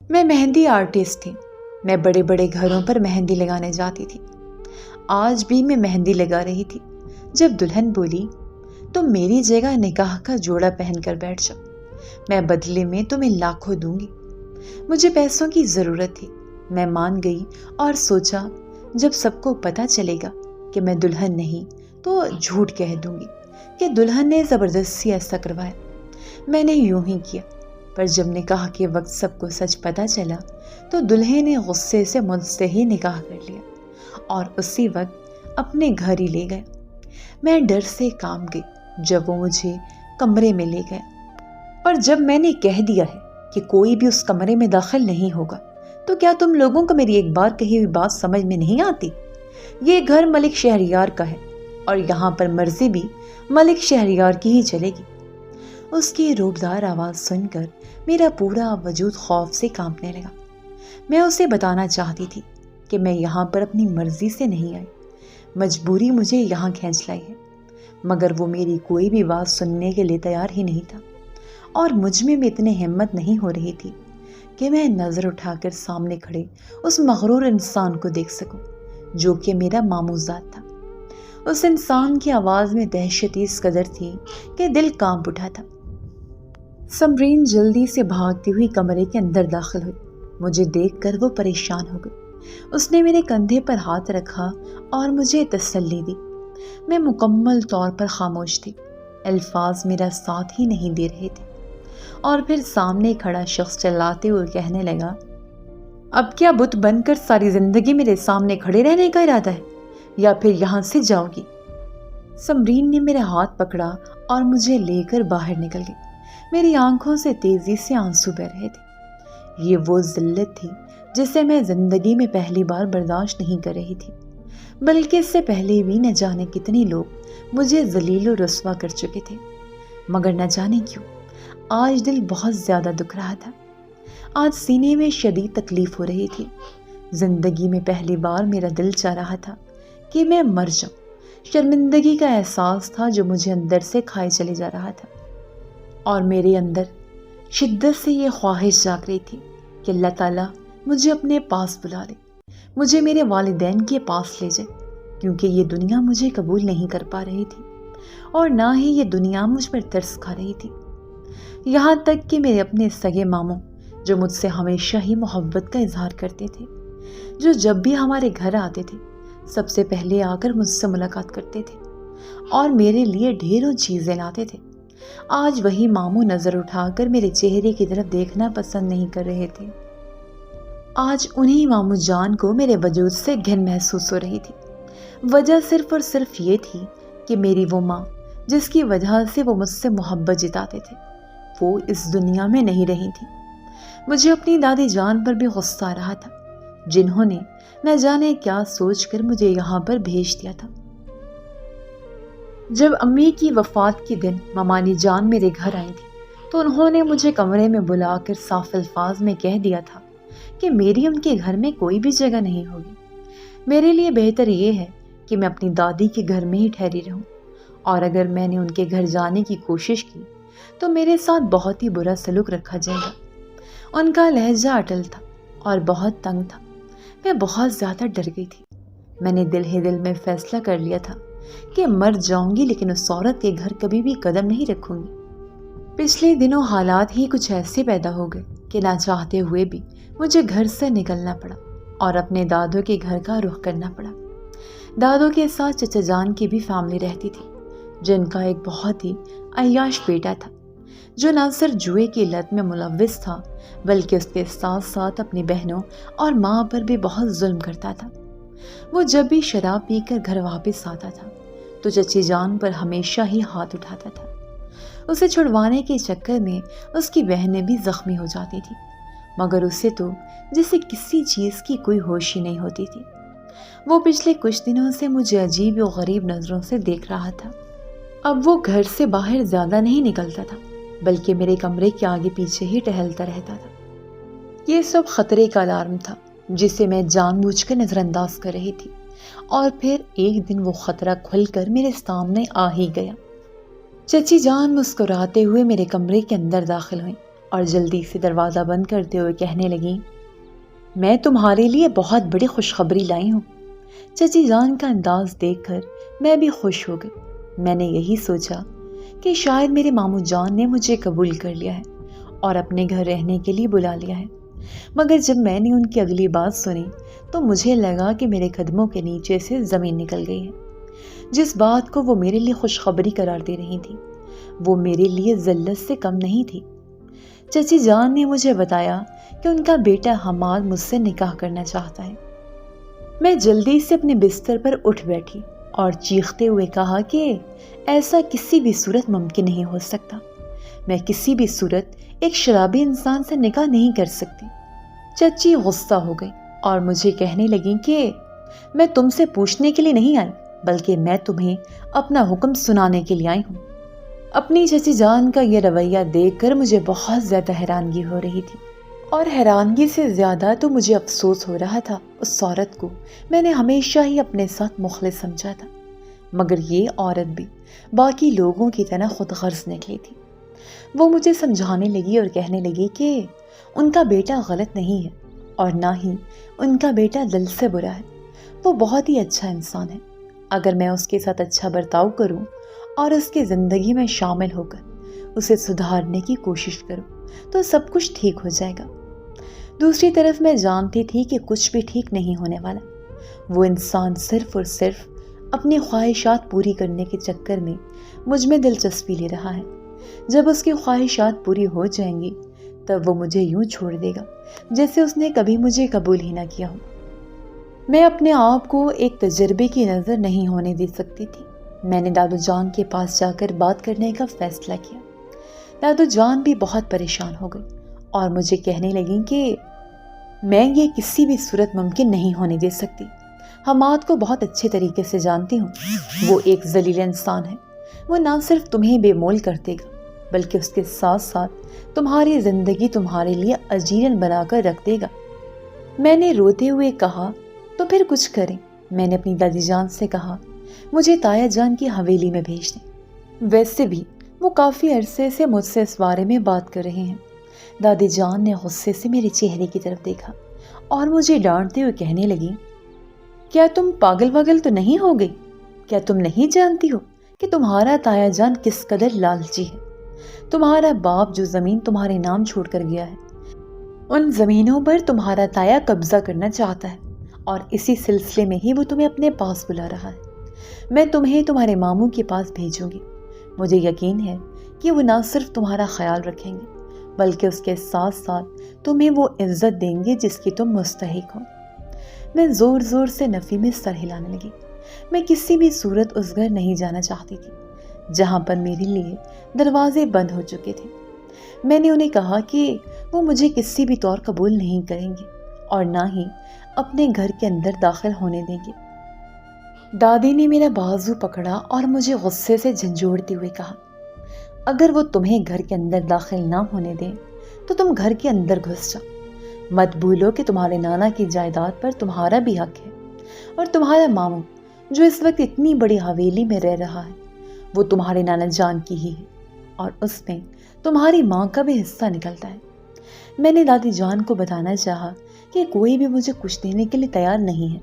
میں مہندی آرٹسٹ تھی۔ میں بڑے بڑے گھروں پر مہندی لگانے جاتی تھی۔ آج بھی میں مہندی لگا رہی تھی جب دلہن بولی، تم میری جگہ نکاح کا جوڑا پہن کر بیٹھ جاؤ، میں بدلے میں تمہیں لاکھوں دوں گی۔ مجھے پیسوں کی ضرورت تھی۔ میں مان گئی اور سوچا جب سب کو پتہ چلے گا کہ میں دلہن نہیں تو جھوٹ کہہ دوں گی کہ دلہن نے زبردستی ایسا کروایا۔ میں نے یوں ہی کیا، پر جب نکاح کے وقت سب کو سچ پتہ چلا تو دلہے نے غصے سے مجھ سے ہی نکاح کر لیا اور اسی وقت اپنے گھر ہی لے گیا۔ میں ڈر سے کانپ گئی جب وہ مجھے کمرے میں لے گیا، پر جب میں نے کہہ دیا ہے کہ کوئی بھی اس کمرے میں داخل نہیں ہوگا تو کیا تم لوگوں کو میری ایک بار کہی ہوئی بات سمجھ میں نہیں آتی؟ یہ گھر ملک شہریار کا ہے اور یہاں پر مرضی بھی ملک شہریار کی ہی چلے گی۔ اس کی روبدار آواز سن کر میرا پورا وجود خوف سے کانپنے لگا۔ میں اسے بتانا چاہتی تھی کہ میں یہاں پر اپنی مرضی سے نہیں آئی، مجبوری مجھے یہاں کھینچ لائی ہے، مگر وہ میری کوئی بھی بات سننے کے لیے تیار ہی نہیں تھا، اور مجھ میں بھی اتنی ہمت نہیں ہو رہی تھی کہ میں نظر اٹھا کر سامنے کھڑے اس مغرور انسان کو دیکھ سکوں جو کہ میرا ماموزاد تھا۔ اس انسان کی آواز میں دہشت اس قدر تھی کہ دل کانپ اٹھا تھا۔ سمرین جلدی سے بھاگتی ہوئی کمرے کے اندر داخل ہوئی۔ مجھے دیکھ کر وہ پریشان ہو گئی۔ اس نے میرے کندھے پر ہاتھ رکھا اور مجھے تسلی دی۔ میں مکمل طور پر خاموش تھی، الفاظ میرا ساتھ ہی نہیں دے رہے تھے۔ اور پھر سامنے کھڑا شخص چلاتے ہوئے کہنے لگا، اب کیا بت بن کر ساری زندگی میرے سامنے کھڑے رہنے کا ارادہ ہے یا پھر یہاں سے جاؤ گی؟ سمرین نے میرا ہاتھ پکڑا اور مجھے لے کر باہر نکل گئی۔ میری آنکھوں سے تیزی سے آنسو بہہ رہے تھے۔ یہ وہ ذلت تھی جسے میں زندگی میں پہلی بار برداشت نہیں کر رہی تھی، بلکہ اس سے پہلے بھی نہ جانے کتنے لوگ مجھے ذلیل و رسوا کر چکے تھے، مگر نہ جانے کیوں آج دل بہت زیادہ دکھ رہا تھا۔ آج سینے میں شدید تکلیف ہو رہی تھی۔ زندگی میں پہلی بار میرا دل چاہ رہا تھا کہ میں مر جاؤں۔ شرمندگی کا احساس تھا جو مجھے اندر سے کھائے چلے جا رہا تھا، اور میرے اندر شدت سے یہ خواہش جاگ رہی تھی کہ اللہ تعالیٰ مجھے اپنے پاس بلا لے، مجھے میرے والدین کے پاس لے جائے، کیونکہ یہ دنیا مجھے قبول نہیں کر پا رہی تھی اور نہ ہی یہ دنیا مجھ پر ترس کھا رہی تھی۔ یہاں تک کہ میرے اپنے سگے ماموں جو مجھ سے ہمیشہ ہی محبت کا اظہار کرتے تھے، جو جب بھی ہمارے گھر آتے تھے سب سے پہلے آ کر مجھ سے ملاقات کرتے تھے اور میرے لیے ڈھیروں چیزیں لاتے تھے، آج وہی ماموں نظر اٹھا کر میرے چہرے کی طرف دیکھنا پسند نہیں کر رہے تھے۔ آج انہی ماموں جان کو میرے وجود سے گھن محسوس ہو رہی تھی۔ وجہ صرف اور صرف یہ تھی کہ میری وہ ماں جس کی وجہ سے وہ مجھ سے محبت جتاتے تھے وہ اس دنیا میں نہیں رہی تھی۔ مجھے اپنی دادی جان پر بھی غصہ آ رہا تھا، جنہوں نے نہ جانے کیا سوچ کر مجھے یہاں پر بھیج دیا تھا۔ جب امی کی وفات کے دن ممانی جان میرے گھر آئی تھی تو انہوں نے مجھے کمرے میں بلا کر صاف الفاظ میں کہہ دیا تھا کہ میری ان کے گھر میں کوئی بھی جگہ نہیں ہوگی۔ میرے لیے بہتر یہ ہے کہ میں اپنی دادی کے گھر میں ہی ٹھہری رہوں، اور اگر میں نے ان کے گھر جانے کی کوشش کی تو میرے ساتھ بہت ہی برا سلوک رکھا جائے گا۔ ان کا لہجہ اٹل تھا اور بہت تنگ تھا۔ میں بہت زیادہ ڈر گئی تھی۔ میں نے دل ہی دل میں فیصلہ کر لیا تھا کہ مر جاؤں گی لیکن اس عورت کے گھر کبھی بھی قدم نہیں رکھوں گی۔ پچھلے دنوں حالات ہی کچھ ایسے پیدا ہو گئے کہ نہ چاہتے ہوئے بھی مجھے گھر سے نکلنا پڑا اور اپنے دادوں کے گھر کا رخ کرنا پڑا۔ دادوں کے ساتھ چچا جان کی بھی فیملی رہتی تھی، جن کا ایک بہت ہی عیاش بیٹا تھا جو نہ صرف جوئے کی لت میں ملوث تھا بلکہ اس کے ساتھ ساتھ اپنی بہنوں اور ماں پر بھی بہت ظلم کرتا تھا۔ وہ جب بھی شراب پی کر گھر واپس آتا تھا تو چچی جان پر ہمیشہ ہی ہاتھ اٹھاتا تھا۔ اسے چھڑوانے کے چکر میں اس کی بہنیں بھی زخمی ہو جاتی تھی، مگر اسے تو جسے کسی چیز کی کوئی ہوش ہی نہیں ہوتی تھی۔ وہ پچھلے کچھ دنوں سے مجھے عجیب و غریب نظروں سے دیکھ رہا تھا۔ اب وہ گھر سے باہر زیادہ نہیں نکلتا تھا بلکہ میرے کمرے کے آگے پیچھے ہی ٹہلتا رہتا تھا۔ یہ سب خطرے کا الارم تھا جسے میں جان بوجھ کر نظر انداز کر رہی تھی، اور پھر ایک دن وہ خطرہ کھل کر میرے سامنے آ ہی گیا۔ چچی جان مسکراتے ہوئے میرے کمرے کے اندر داخل ہوئیں اور جلدی سے دروازہ بند کرتے ہوئے کہنے لگیں، میں تمہارے لیے بہت بڑی خوشخبری لائی ہوں۔ چچی جان کا انداز دیکھ کر میں بھی خوش ہو گئی۔ میں نے یہی سوچا کہ شاید میرے ماموں جان نے مجھے قبول کر لیا ہے اور اپنے گھر رہنے کے لیے بلا لیا ہے، مگر جب میں نے ان کی اگلی بات سنی تو مجھے لگا کہ میرے قدموں کے نیچے سے زمین نکل گئی ہے۔ جس بات کو وہ میرے لیے خوشخبری قرار دے رہی تھی وہ میرے لیے ذلت سے کم نہیں تھی۔ چچی جان نے مجھے بتایا کہ ان کا بیٹا حماد مجھ سے نکاح کرنا چاہتا ہے۔ میں جلدی سے اپنے بستر پر اٹھ بیٹھی اور چیختے ہوئے کہا کہ ایسا کسی بھی صورت ممکن نہیں ہو سکتا، میں کسی بھی صورت ایک شرابی انسان سے نکاح نہیں کر سکتی۔ چچی غصہ ہو گئی اور مجھے کہنے لگیں کہ میں تم سے پوچھنے کے لیے نہیں آئی بلکہ میں تمہیں اپنا حکم سنانے کے لیے آئی ہوں۔ اپنی چچی جان کا یہ رویہ دیکھ کر مجھے بہت زیادہ حیرانگی ہو رہی تھی، اور حیرانگی سے زیادہ تو مجھے افسوس ہو رہا تھا۔ اس عورت کو میں نے ہمیشہ ہی اپنے ساتھ مخلص سمجھا تھا، مگر یہ عورت بھی باقی لوگوں کی طرح خود غرض نکلی تھی۔ وہ مجھے سمجھانے لگی اور کہنے لگی کہ ان کا بیٹا غلط نہیں ہے اور نہ ہی ان کا بیٹا دل سے برا ہے، وہ بہت ہی اچھا انسان ہے۔ اگر میں اس کے ساتھ اچھا برتاؤ کروں اور اس کی زندگی میں شامل ہو کر اسے سدھارنے کی کوشش کروں تو سب کچھ ٹھیک ہو جائے گا۔ دوسری طرف میں جانتی تھی کہ کچھ بھی ٹھیک نہیں ہونے والا۔ وہ انسان صرف اور صرف اپنی خواہشات پوری کرنے کے چکر میں مجھ میں دلچسپی لے رہا ہے۔ جب اس کی خواہشات پوری ہو جائیں گی تب وہ مجھے یوں چھوڑ دے گا جیسے اس نے کبھی مجھے قبول ہی نہ کیا ہو۔ میں اپنے آپ کو ایک تجربے کی نظر نہیں ہونے دے سکتی تھی۔ میں نے دادو جان کے پاس جا کر بات کرنے کا فیصلہ کیا۔ دادو جان بھی بہت پریشان ہو گئی اور مجھے کہنے لگیں کہ میں یہ کسی بھی صورت ممکن نہیں ہونے دے سکتی۔ حماد کو بہت اچھے طریقے سے جانتی ہوں، وہ ایک ذلیل انسان ہے۔ وہ نہ صرف تمہیں بے مول کر دے گا بلکہ اس کے ساتھ ساتھ تمہاری زندگی تمہارے لیے اجیرن بنا کر رکھ دے گا۔ میں نے روتے ہوئے کہا تو پھر کچھ کریں۔ میں نے اپنی دادی جان سے کہا مجھے تایا جان کی حویلی میں بھیج دیں، ویسے بھی وہ کافی عرصے سے مجھ سے اس بارے میں بات کر رہے ہیں۔ دادی جان نے غصے سے میرے چہرے کی طرف دیکھا اور مجھے ڈانٹتے ہوئے کہنے لگی، کیا تم پاگل واگل تو نہیں ہو گئی؟ کیا تم نہیں جانتی ہو کہ تمہارا تایا جان کس قدر لالچی ہے؟ تمہارا باپ جو زمین تمہارے نام چھوڑ کر گیا ہے ان زمینوں پر تمہارا تایا قبضہ کرنا چاہتا ہے، اور اسی سلسلے میں ہی وہ تمہیں اپنے پاس بلا رہا ہے۔ میں تمہیں تمہارے ماموں کے پاس بھیجوں گی۔ مجھے یقین ہے کہ وہ نہ صرف تمہارا خیال رکھیں گے بلکہ اس کے ساتھ ساتھ تمہیں وہ عزت دیں گے جس کی تم مستحق ہو۔ میں زور زور سے نفی میں سر ہلانے لگی۔ میں کسی بھی صورت اس گھر نہیں جانا چاہتی تھی جہاں پر میرے لیے دروازے بند ہو چکے تھے۔ میں نے انہیں کہا کہ وہ مجھے کسی بھی طور قبول نہیں کریں گے اور نہ ہی اپنے گھر کے اندر داخل ہونے دیں گے۔ دادی نے میرا بازو پکڑا اور مجھے غصے سے جھنجھوڑتے ہوئے کہا، اگر وہ تمہیں گھر کے اندر داخل نہ ہونے دیں تو تم گھر کے اندر گھس جاؤ۔ مت بھولو کہ تمہارے نانا کی جائیداد پر تمہارا بھی حق ہے، اور تمہارا ماموں جو اس وقت اتنی بڑی حویلی میں رہ رہا ہے وہ تمہارے نانا جان کی ہی ہے، اور اس میں تمہاری ماں کا بھی حصہ نکلتا ہے۔ میں نے دادی جان کو بتانا چاہا کہ کوئی بھی مجھے کچھ دینے کے لیے تیار نہیں ہے،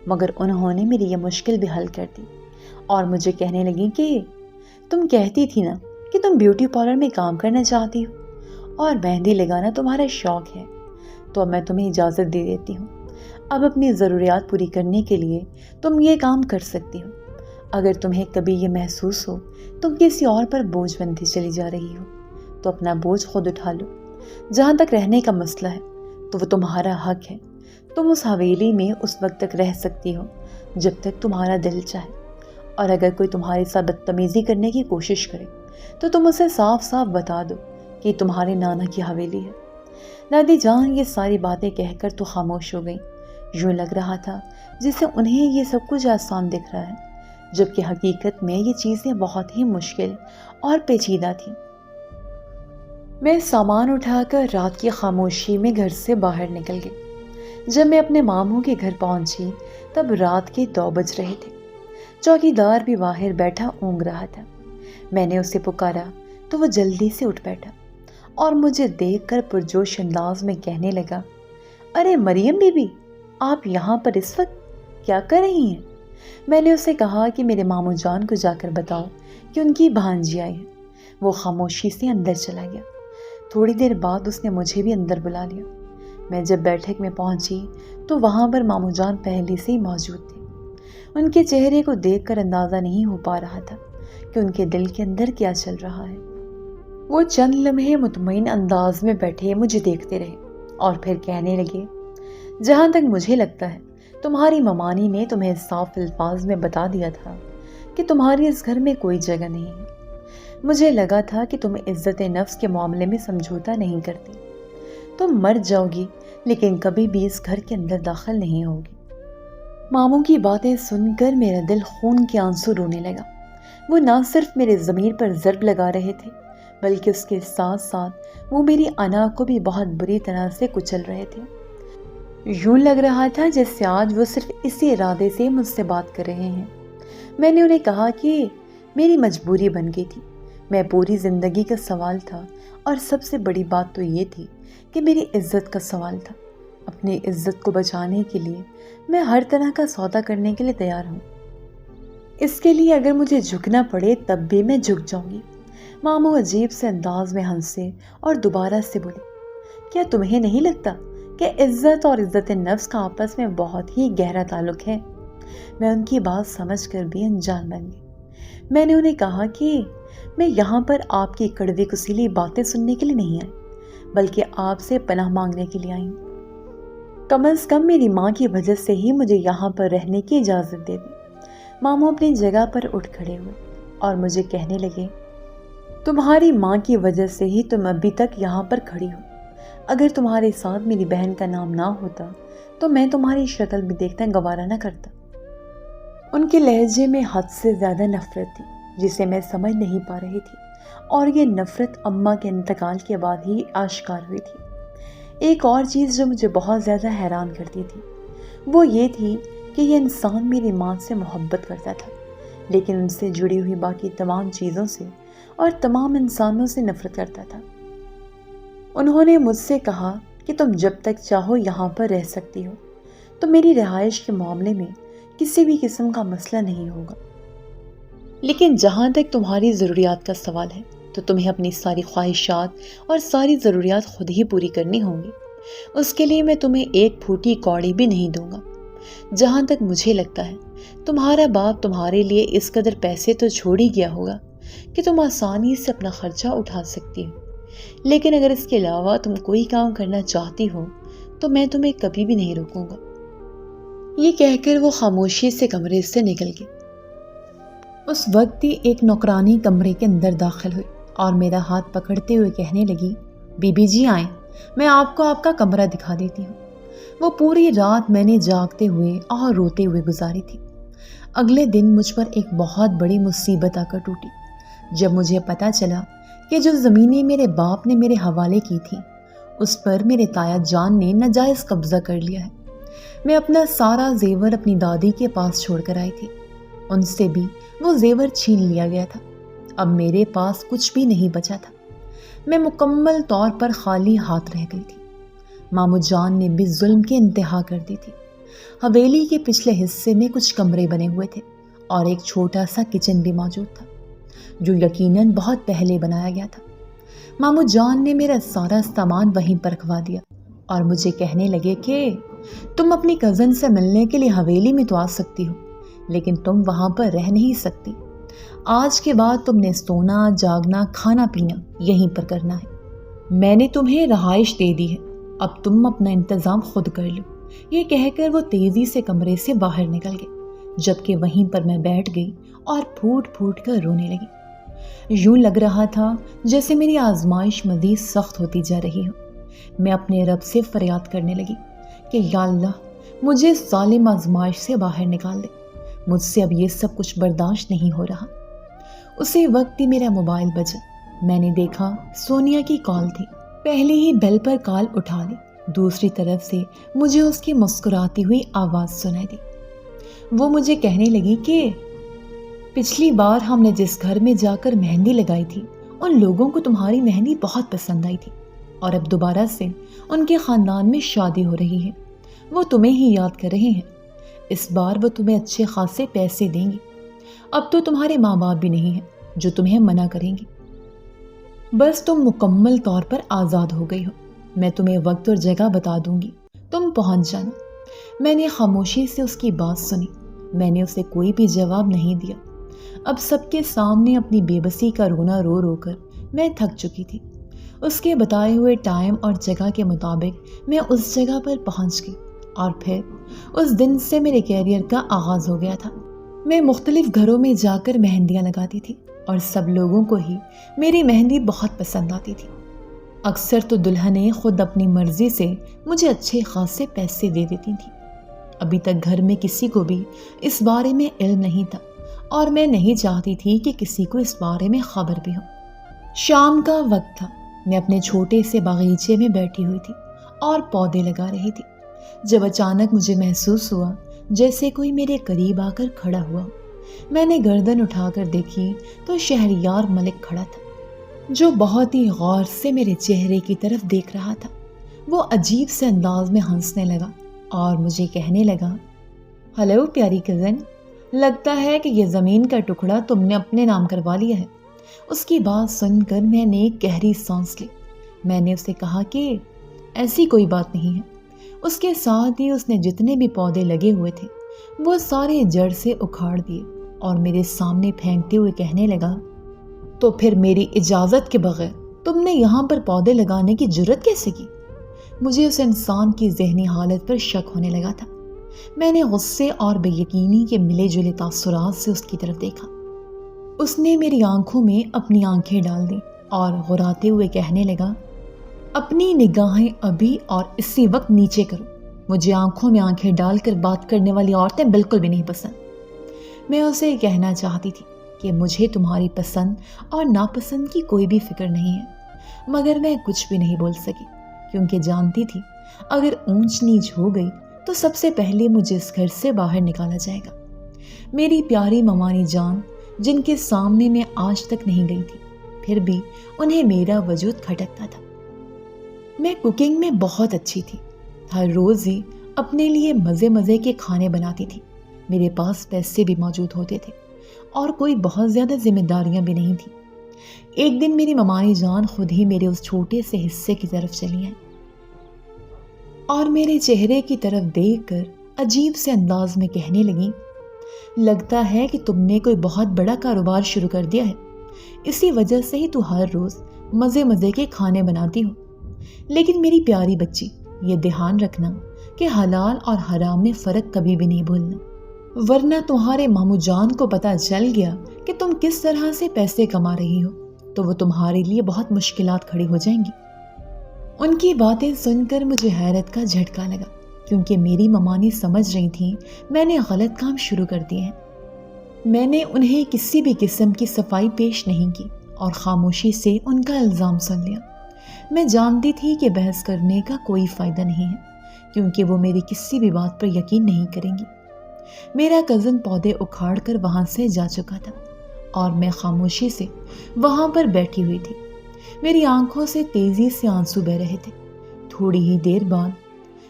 مگر انہوں نے میری یہ مشکل بھی حل کر دی اور مجھے کہنے لگی کہ تم کہتی تھی نا کہ تم بیوٹی پارلر میں کام کرنا چاہتی ہو اور مہندی لگانا تمہارا شوق ہے، تو اب میں تمہیں اجازت دے دیتی ہوں۔ اب اپنی ضروریات پوری کرنے کے لیے تم یہ کام کر سکتی ہو۔ اگر تمہیں کبھی یہ محسوس ہو تم کسی اور پر بوجھ بنتی چلی جا رہی ہو تو اپنا بوجھ خود اٹھا لو۔ جہاں تک رہنے کا مسئلہ ہے تو وہ تمہارا حق ہے۔ تم اس حویلی میں اس وقت تک رہ سکتی ہو جب تک تمہارا دل چاہے، اور اگر کوئی تمہارے ساتھ بدتمیزی کرنے کی کوشش کرے تو تم اسے صاف صاف بتا دو کہ تمہارے نانا کی حویلی ہے۔ دادی جان یہ ساری باتیں کہہ کر تو خاموش ہو گئی۔ یوں لگ رہا تھا جسے انہیں یہ سب کچھ آسان دکھ رہا ہے، جبکہ حقیقت میں یہ چیزیں بہت ہی مشکل اور پیچیدہ تھیں۔ میں سامان اٹھا کر رات کی خاموشی میں گھر سے باہر نکل گئی۔ جب میں اپنے ماموں کے گھر پہنچی تب رات کے 2 بج رہے تھے۔ چوکیدار بھی باہر بیٹھا اونگ رہا تھا۔ میں نے اسے پکارا تو وہ جلدی سے اٹھ بیٹھا اور مجھے دیکھ کر پرجوش انداز میں کہنے لگا، ارے مریم بی بی، آپ یہاں پر اس وقت کیا کر رہی ہیں؟ میں نے اسے کہا کہ میرے ماموں جان کو جا کر بتاؤ کہ ان کی بھانجی آئی ہے۔ وہ خاموشی سے اندر چلا گیا۔ تھوڑی دیر بعد اس نے مجھے بھی اندر بلا لیا۔ میں جب بیٹھک میں پہنچی تو وہاں پر ماموں جان پہلے سے ہی موجود تھے۔ ان کے چہرے کو دیکھ کر اندازہ نہیں ہو پا رہا تھا کہ ان کے دل کے اندر کیا چل رہا ہے۔ وہ چند لمحے مطمئن انداز میں بیٹھے مجھے دیکھتے رہے اور پھر کہنے لگے، جہاں تک مجھے لگتا ہے تمہاری ممانی نے تمہیں صاف الفاظ میں بتا دیا تھا کہ تمہاری اس گھر میں کوئی جگہ نہیں ہے۔ مجھے لگا تھا کہ تم عزت نفس کے معاملے میں سمجھوتا نہیں کرتی۔ تم مر جاؤ گی لیکن کبھی بھی اس گھر کے اندر داخل نہیں ہوگی۔ ماموں کی باتیں سن کر میرا دل خون کے آنسو رونے لگا۔ وہ نہ صرف میرے ضمیر پر ضرب لگا رہے تھے بلکہ اس کے ساتھ ساتھ وہ میری انا کو بھی بہت بری طرح سے کچل رہے تھے۔ یوں لگ رہا تھا جیسے آج وہ صرف اسی ارادے سے مجھ سے بات کر رہے ہیں۔ میں نے انہیں کہا کہ میری مجبوری بن گئی تھی، میں پوری زندگی کا سوال تھا، اور سب سے بڑی بات تو یہ تھی کہ میری عزت کا سوال تھا۔ اپنی عزت کو بچانے کے لیے میں ہر طرح کا سودا کرنے کے لیے تیار ہوں۔ اس کے لیے اگر مجھے جھکنا پڑے تب بھی میں جھک جاؤں گی۔ ماموں عجیب سے انداز میں ہنسے اور دوبارہ سے بولے، کیا تمہیں نہیں لگتا کہ عزت اور عزت نفس کا آپس میں بہت ہی گہرا تعلق ہے؟ میں ان کی بات سمجھ کر بھی انجان بن گئی۔ میں نے انہیں کہا کہ میں یہاں پر آپ کی کڑوی کسیلی باتیں سننے کے لیے نہیں آئی بلکہ آپ سے پناہ مانگنے کے لیے آئی ہوں۔ کم از کم میری ماں کی وجہ سے ہی مجھے یہاں پر رہنے کی اجازت دے دی۔ ماموں اپنی جگہ پر اٹھ کھڑے ہوئے اور مجھے کہنے لگے، تمہاری ماں کی وجہ سے ہی تم ابھی تک یہاں پر کھڑی ہو۔ اگر تمہارے ساتھ میری بہن کا نام نہ ہوتا تو میں تمہاری شکل بھی دیکھنا گوارا نہ کرتا۔ ان کے لہجے میں حد سے زیادہ نفرت تھی جسے میں سمجھ نہیں پا رہی تھی، اور یہ نفرت اماں کے انتقال کے بعد ہی آشکار ہوئی تھی۔ ایک اور چیز جو مجھے بہت زیادہ حیران کرتی تھی وہ یہ تھی کہ یہ انسان میری ماں سے محبت کرتا تھا لیکن ان سے جڑی ہوئی باقی تمام چیزوں سے اور تمام انسانوں سے نفرت کرتا تھا۔ انہوں نے مجھ سے کہا کہ تم جب تک چاہو یہاں پر رہ سکتی ہو، تو میری رہائش کے معاملے میں کسی بھی قسم کا مسئلہ نہیں ہوگا، لیکن جہاں تک تمہاری ضروریات کا سوال ہے تو تمہیں اپنی ساری خواہشات اور ساری ضروریات خود ہی پوری کرنی ہوں گی۔ اس کے لیے میں تمہیں ایک پھوٹی کوڑی بھی نہیں دوں گا۔ جہاں تک مجھے لگتا ہے تمہارا باپ تمہارے لیے اس قدر پیسے تو چھوڑ ہی گیا ہوگا کہ تم آسانی سے اپنا خرچہ اٹھا سکتی ہو، لیکن اگر اس کے علاوہ تم کوئی کام کرنا چاہتی ہو تو میں تمہیں کبھی بھی نہیں روکوں گا۔ یہ کہہ کر وہ خاموشی سے کمرے سے نکل گئی۔ اس وقت ہی ایک نوکرانی کمرے کے اندر داخل ہوئی اور میرا ہاتھ پکڑتے ہوئے کہنے لگی، بی بی جی آئیں، میں آپ کو آپ کا کمرہ دکھا دیتی ہوں۔ وہ پوری رات میں نے جاگتے ہوئے اور روتے ہوئے گزاری تھی۔ اگلے دن مجھ پر ایک بہت بڑی مصیبت آ کر ٹوٹی جب مجھے پتا چلا کہ جو زمینیں میرے باپ نے میرے حوالے کی تھی اس پر میرے تایا جان نے ناجائز قبضہ کر لیا ہے۔ میں اپنا سارا زیور اپنی دادی کے پاس چھوڑ کر آئی تھی، ان سے بھی وہ زیور چھین لیا گیا تھا۔ اب میرے پاس کچھ بھی نہیں بچا تھا، میں مکمل طور پر خالی ہاتھ رہ گئی تھی۔ ماموں جان نے بھی ظلم کی انتہا کر دی تھی۔ حویلی کے پچھلے حصے میں کچھ کمرے بنے ہوئے تھے اور ایک چھوٹا سا کچن بھی موجود تھا جو یقیناً بہت پہلے بنایا گیا تھا۔ ماموں جان نے میرا سارا سامان وہیں پر رکھوا دیا اور مجھے کہنے لگے کہ تم اپنی کزن سے ملنے کے لیے حویلی میں تو آ سکتی ہو لیکن تم وہاں پر رہ نہیں سکتی۔ آج کے بعد تم نے سونا، جاگنا، کھانا پینا یہیں پر کرنا ہے۔ میں نے تمہیں رہائش دے دی ہے، اب تم اپنا انتظام خود کر لو۔ یہ کہہ کر وہ تیزی سے کمرے سے باہر نکل گئے جبکہ وہیں پر میں بیٹھ گئی اور پھوٹ پھوٹ کر رونے لگی۔ یوں لگ رہا تھا جیسے میری آزمائش مزید سخت ہوتی جا رہی ہو۔ میں اپنے رب سے فریاد کرنے لگی کہ یا اللہ مجھے ظالم آزمائش سے باہر نکال دے، مجھ سے اب یہ سب کچھ برداشت نہیں ہو رہا۔ اسی وقت ہی میرا موبائل بجا۔ میں نے دیکھا سونیا کی کال تھی۔ پہلے ہی بیل پر کال اٹھا لی، دوسری طرف سے مجھے اس کی مسکراتی ہوئی آواز سنائی دی۔ وہ مجھے کہنے لگی کہ پچھلی بار ہم نے جس گھر میں جا کر مہندی لگائی تھی ان لوگوں کو تمہاری مہندی بہت پسند آئی تھی اور اب دوبارہ سے ان کے خاندان میں شادی ہو رہی ہے۔ وہ تمہیں ہی یاد کر رہے ہیں۔ اس بار وہ تمہیں اچھے خاصے پیسے دیں گے۔ اب تو تمہارے ماں باپ بھی نہیں ہیں جو تمہیں منع کریں گے۔ بس تم مکمل طور پر آزاد ہو گئی ہو۔ میں تمہیں وقت اور جگہ بتا دوں گی، تم پہنچ جانا۔ میں نے خاموشی سے اس کی بات سنی۔ میں نے اسے کوئی بھی جواب نہیں دیا۔ اب سب کے سامنے اپنی بے بسی کا رونا رو رو کر میں تھک چکی تھی۔ اس کے بتائے ہوئے ٹائم اور جگہ کے مطابق میں اس جگہ پر پہنچ گئی اور پھر اس دن سے میرے کیریئر کا آغاز ہو گیا تھا۔ میں مختلف گھروں میں جا کر مہندیاں لگاتی تھی اور سب لوگوں کو ہی میری مہندی بہت پسند آتی تھی۔ اکثر تو دلہنیں خود اپنی مرضی سے مجھے اچھے خاصے پیسے دے دیتی تھیں۔ ابھی تک گھر میں کسی کو بھی اس بارے میں علم نہیں تھا اور میں نہیں چاہتی تھی کہ کسی کو اس بارے میں خبر بھی ہو۔ شام کا وقت تھا۔ میں اپنے چھوٹے سے باغیچے میں بیٹھی ہوئی تھی اور پودے لگا رہی تھی جب اچانک مجھے محسوس ہوا جیسے کوئی میرے قریب آ کر کھڑا ہوا۔ میں نے گردن اٹھا کر دیکھی تو شہریار ملک کھڑا تھا جو بہت ہی غور سے میرے چہرے کی طرف دیکھ رہا تھا۔ وہ عجیب سے انداز میں ہنسنے لگا اور مجھے کہنے لگا، ہلو پیاری کزن، لگتا ہے کہ یہ زمین کا ٹکڑا تم نے اپنے نام کروا لیا ہے۔ اس کی بات سن کر میں نے ایک گہری سانس لی۔ میں نے اسے کہا کہ ایسی کوئی بات نہیں ہے۔ اس کے ساتھ ہی اس نے جتنے بھی پودے لگے ہوئے تھے وہ سارے جڑ سے اکھاڑ دیے اور میرے سامنے پھینکتے ہوئے کہنے لگا، تو پھر میری اجازت کے بغیر تم نے یہاں پر پودے لگانے کی جرت کیسے کی؟ مجھے اس انسان کی ذہنی حالت پر شک ہونے لگا تھا۔ میں نے غصے اور بے یقینی کے ملے جلے تاثرات سے اس کی طرف دیکھا۔ اس نے میری آنکھوں میں اپنی آنکھیں ڈال دیں اور غراتے ہوئے کہنے لگا، اپنی نگاہیں ابھی اور اسی وقت نیچے کرو۔ مجھے آنکھوں میں آنکھیں ڈال کر بات کرنے والی عورتیں بالکل بھی نہیں پسند۔ میں اسے کہنا چاہتی تھی کہ مجھے تمہاری پسند اور ناپسند کی کوئی بھی فکر نہیں ہے، مگر میں کچھ بھی نہیں بول سکی کیونکہ جانتی تھی اگر اونچ نیچ ہو گئی تو سب سے پہلے مجھے اس گھر سے باہر نکالا جائے گا۔ میری پیاری ممانی جان جن کے سامنے میں آج تک نہیں گئی تھی، پھر بھی انہیں میرا وجود کھٹکتا تھا۔ میں کوکنگ میں بہت اچھی تھی۔ ہر روز ہی اپنے لیے مزے مزے کے کھانے بناتی تھی۔ میرے پاس پیسے بھی موجود ہوتے تھے اور کوئی بہت زیادہ ذمہ داریاں بھی نہیں تھیں۔ ایک دن میری ممانی جان خود ہی میرے اس چھوٹے سے حصے کی طرف چلی آئی اور میرے چہرے کی طرف دیکھ کر عجیب سے انداز میں کہنے لگی، لگتا ہے کہ تم نے کوئی بہت بڑا کاروبار شروع کر دیا ہے، اسی وجہ سے ہی تو ہر روز مزے مزے کے کھانے بناتی ہو۔ لیکن میری پیاری بچی، یہ دھیان رکھنا کہ حلال اور حرام میں فرق کبھی بھی نہیں بھولنا، ورنہ تمہارے ماموں جان کو پتہ چل گیا کہ تم کس طرح سے پیسے کما رہی ہو تو وہ تمہارے لیے بہت مشکلات کھڑی ہو جائیں گی۔ ان کی باتیں سن کر مجھے حیرت کا جھٹکا لگا کیونکہ میری ممانی سمجھ رہی تھیں میں نے غلط کام شروع کر دیے ہیں۔ میں نے انہیں کسی بھی قسم کی صفائی پیش نہیں کی اور خاموشی سے ان کا الزام سن لیا۔ میں جانتی تھی کہ بحث کرنے کا کوئی فائدہ نہیں ہے کیونکہ وہ میری کسی بھی بات پر یقین نہیں کریں گی۔ میرا کزن پودے اکھاڑ کر وہاں سے جا چکا تھا اور میں خاموشی سے وہاں پر بیٹھی ہوئی تھی۔ میری آنکھوں سے تیزی سے آنسو بہ رہے تھے۔ تھوڑی ہی دیر بعد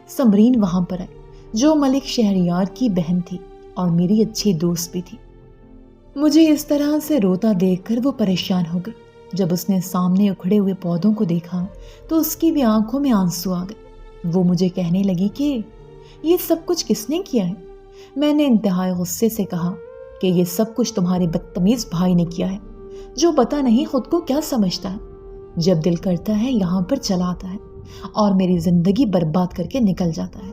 سمرین وہاں پر آئی جو ملک شہریار کی بہن تھی اور میری اچھی دوست بھی تھی۔ مجھے اس طرح سے روتا دیکھ کر وہ پریشان ہو گئی۔ جب اس نے سامنے اکھڑے ہوئے پودوں کو دیکھا تو اس کی بھی آنکھوں میں آنسو آ گئے۔ وہ مجھے کہنے لگی کہ یہ سب کچھ کس نے کیا ہے؟ میں نے انتہائی غصے سے کہا کہ یہ سب کچھ تمہارے بدتمیز بھائی نے کیا ہے جو پتہ نہیں خود کو کیا سمجھتا ہے، جب دل کرتا ہے یہاں پر چلا آتا ہے اور میری زندگی برباد کر کے نکل جاتا ہے۔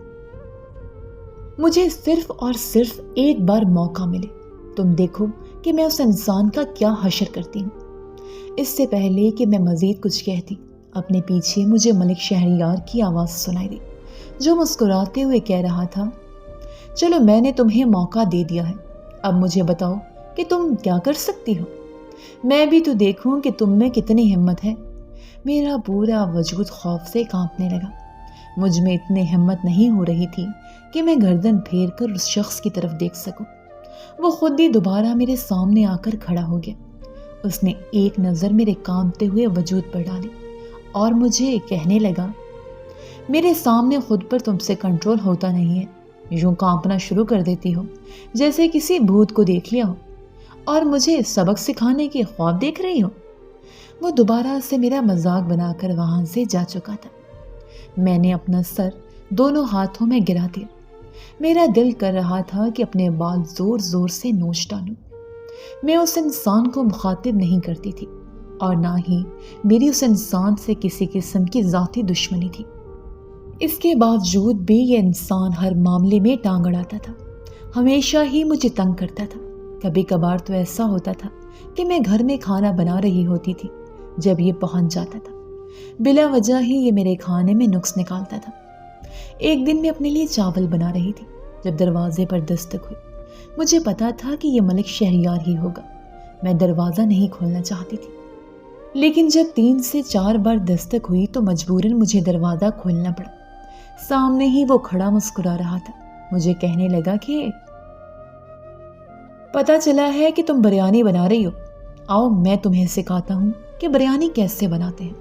مجھے صرف اور صرف ایک بار موقع ملے، تم دیکھو کہ میں اس انسان کا کیا حشر کرتی ہوں۔ اس سے پہلے کہ میں مزید کچھ کہتی، اپنے پیچھے مجھے ملک شہریار کی آواز سنائی دی جو مسکراتے ہوئے کہہ رہا تھا، چلو میں نے تمہیں موقع دے دیا ہے، اب مجھے بتاؤ کہ تم کیا کر سکتی ہو، میں بھی تو دیکھوں کہ تم میں کتنی ہمت ہے۔ میرا پورا وجود خوف سے کانپنے لگا۔ مجھ میں اتنی ہمت نہیں ہو رہی تھی کہ میں گردن پھیر کر اس شخص کی طرف دیکھ سکوں۔ وہ خود ہی دوبارہ میرے سامنے آ کر کھڑا ہو گیا اس نے ایک نظر میرے کانپتے ہوئے وجود پر ڈالی اور مجھے کہنے لگا، میرے سامنے خود پر تم سے کنٹرول ہوتا نہیں ہے، یوں کانپنا شروع کر دیتی ہو جیسے کسی بھوت کو دیکھ لیا ہو، اور مجھے سبق سکھانے کی خواب دیکھ رہی ہو۔ وہ دوبارہ سے میرا مذاق بنا کر وہاں سے جا چکا تھا۔ میں نے اپنا سر دونوں ہاتھوں میں گرا دیا۔ میرا دل کر رہا تھا کہ اپنے بال زور زور سے نوچ ڈالوں۔ میں اس انسان کو مخاطب نہیں کرتی تھی اور نہ ہی میری اس انسان سے کسی قسم کی ذاتی دشمنی تھی۔ اس کے باوجود بھی یہ انسان ہر معاملے میں ٹانگ اڑاتا تھا، ہمیشہ ہی مجھے تنگ کرتا تھا۔ کبھی کبھار تو ایسا ہوتا تھا کہ میں گھر میں کھانا بنا رہی ہوتی تھی جب یہ پہنچ جاتا تھا۔ بلا وجہ ہی یہ میرے کھانے میں نقص نکالتا تھا۔ ایک دن میں اپنے لیے چاول بنا رہی تھی جب دروازے پر دستک ہوئی۔ مجھے پتا تھا کہ یہ ملک شہریار ہی ہوگا۔ میں دروازہ نہیں کھولنا چاہتی تھی، لیکن جب 3 سے 4 بار دستک ہوئی تو مجبوراً مجھے دروازہ کھولنا پڑا۔ سامنے ہی وہ کھڑا مسکرا رہا تھا۔ مجھے کہنے لگا کہ پتا چلا ہے کہ تم بریانی بنا رہی ہو، آؤ میں تمہیں سکھاتا ہوں کہ بریانی کیسے بناتے ہیں۔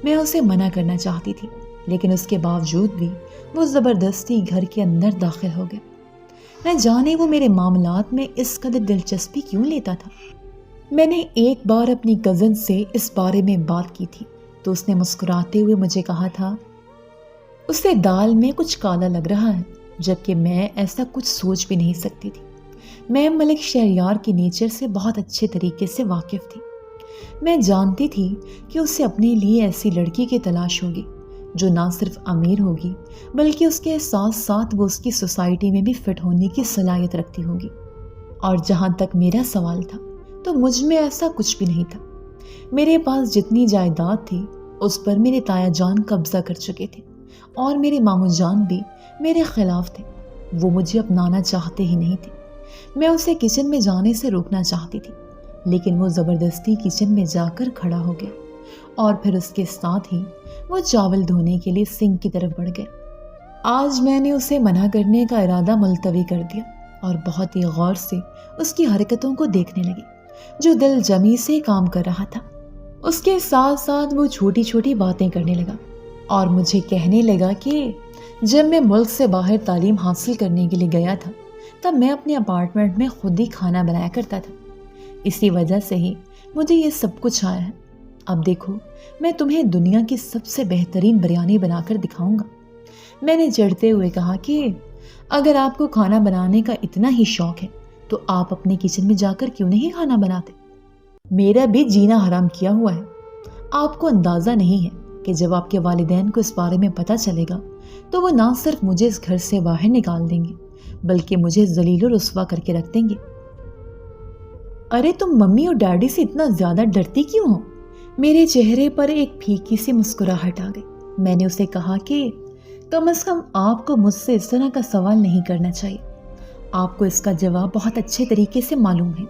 میں اسے منع کرنا چاہتی تھی، لیکن اس کے باوجود بھی وہ زبردستی گھر کے اندر داخل ہو گیا۔ نہ جانے وہ میرے معاملات میں اس قدر دلچسپی کیوں لیتا تھا۔ میں نے ایک بار اپنی کزن سے اس بارے میں بات کی تھی تو اس نے مسکراتے ہوئے مجھے کہا تھا، اسے دال میں کچھ کالا لگ رہا ہے، جبکہ میں ایسا کچھ سوچ بھی نہیں سکتی تھی۔ میں ملک شہریار کے نیچر سے بہت اچھے طریقے سے واقف تھی۔ میں جانتی تھی کہ اسے اپنے لیے ایسی لڑکی کی تلاش ہوگی جو نہ صرف امیر ہوگی بلکہ اس کے ساتھ ساتھ وہ اس کی سوسائٹی میں بھی فٹ ہونے کی صلاحیت رکھتی ہوگی۔ اور جہاں تک میرا سوال تھا تو مجھ میں ایسا کچھ بھی نہیں تھا۔ میرے پاس جتنی جائیداد تھی اس پر میرے تایا جان قبضہ کر چکے تھے اور میرے ماموں جان بھی میرے خلاف تھے۔ وہ مجھے اپنانا چاہتے ہی نہیں تھے۔ میں اسے کچن میں جانے سے روکنا چاہتی تھی، لیکن وہ زبردستی کچن میں جا کر کھڑا ہو گیا اور پھر اس کے ساتھ ہی وہ چاول دھونے کے لیے سنک کی طرف بڑھ گیا۔ آج میں نے اسے منع کرنے کا ارادہ ملتوی کر دیا اور بہت ہی غور سے اس کی حرکتوں کو دیکھنے لگی جو دل جمی سے کام کر رہا تھا۔ اس کے ساتھ ساتھ وہ چھوٹی چھوٹی باتیں کرنے لگا اور مجھے کہنے لگا کہ جب میں ملک سے باہر تعلیم حاصل کرنے کے لیے گیا تھا تب میں اپنے اپارٹمنٹ میں خود ہی کھانا بنایا کرتا تھا، اسی وجہ سے ہی مجھے یہ سب کچھ آیا ہے۔ اب دیکھو میں تمہیں دنیا کی سب سے بہترین بریانی بنا کر دکھاؤں گا۔ میں نے چڑھتے ہوئے کہا کہ اگر آپ کو کھانا بنانے کا اتنا ہی شوق ہے تو آپ اپنے کچن میں جا کر کیوں نہیں کھانا بناتے؟ میرا بھی جینا حرام کیا ہوا ہے۔ آپ کو اندازہ نہیں ہے کہ جب آپ کے والدین کو اس بارے میں پتہ چلے گا تو وہ نہ صرف مجھے اس گھر سے باہر نکال دیں گے بلکہ مجھے ذلیل و رسوا کر کے رکھ دیں گے۔ ارے تم ممی اور ڈیڈی سے اتنا زیادہ ڈرتی کیوں ہو؟ میرے چہرے پر ایک پھیکی سی مسکراہٹ آ گئی۔ میں نے اسے کہا کہ کم از کم آپ کو مجھ سے اس طرح کا سوال نہیں کرنا چاہیے۔ آپ کو اس کا جواب بہت اچھے طریقے سے معلوم ہے۔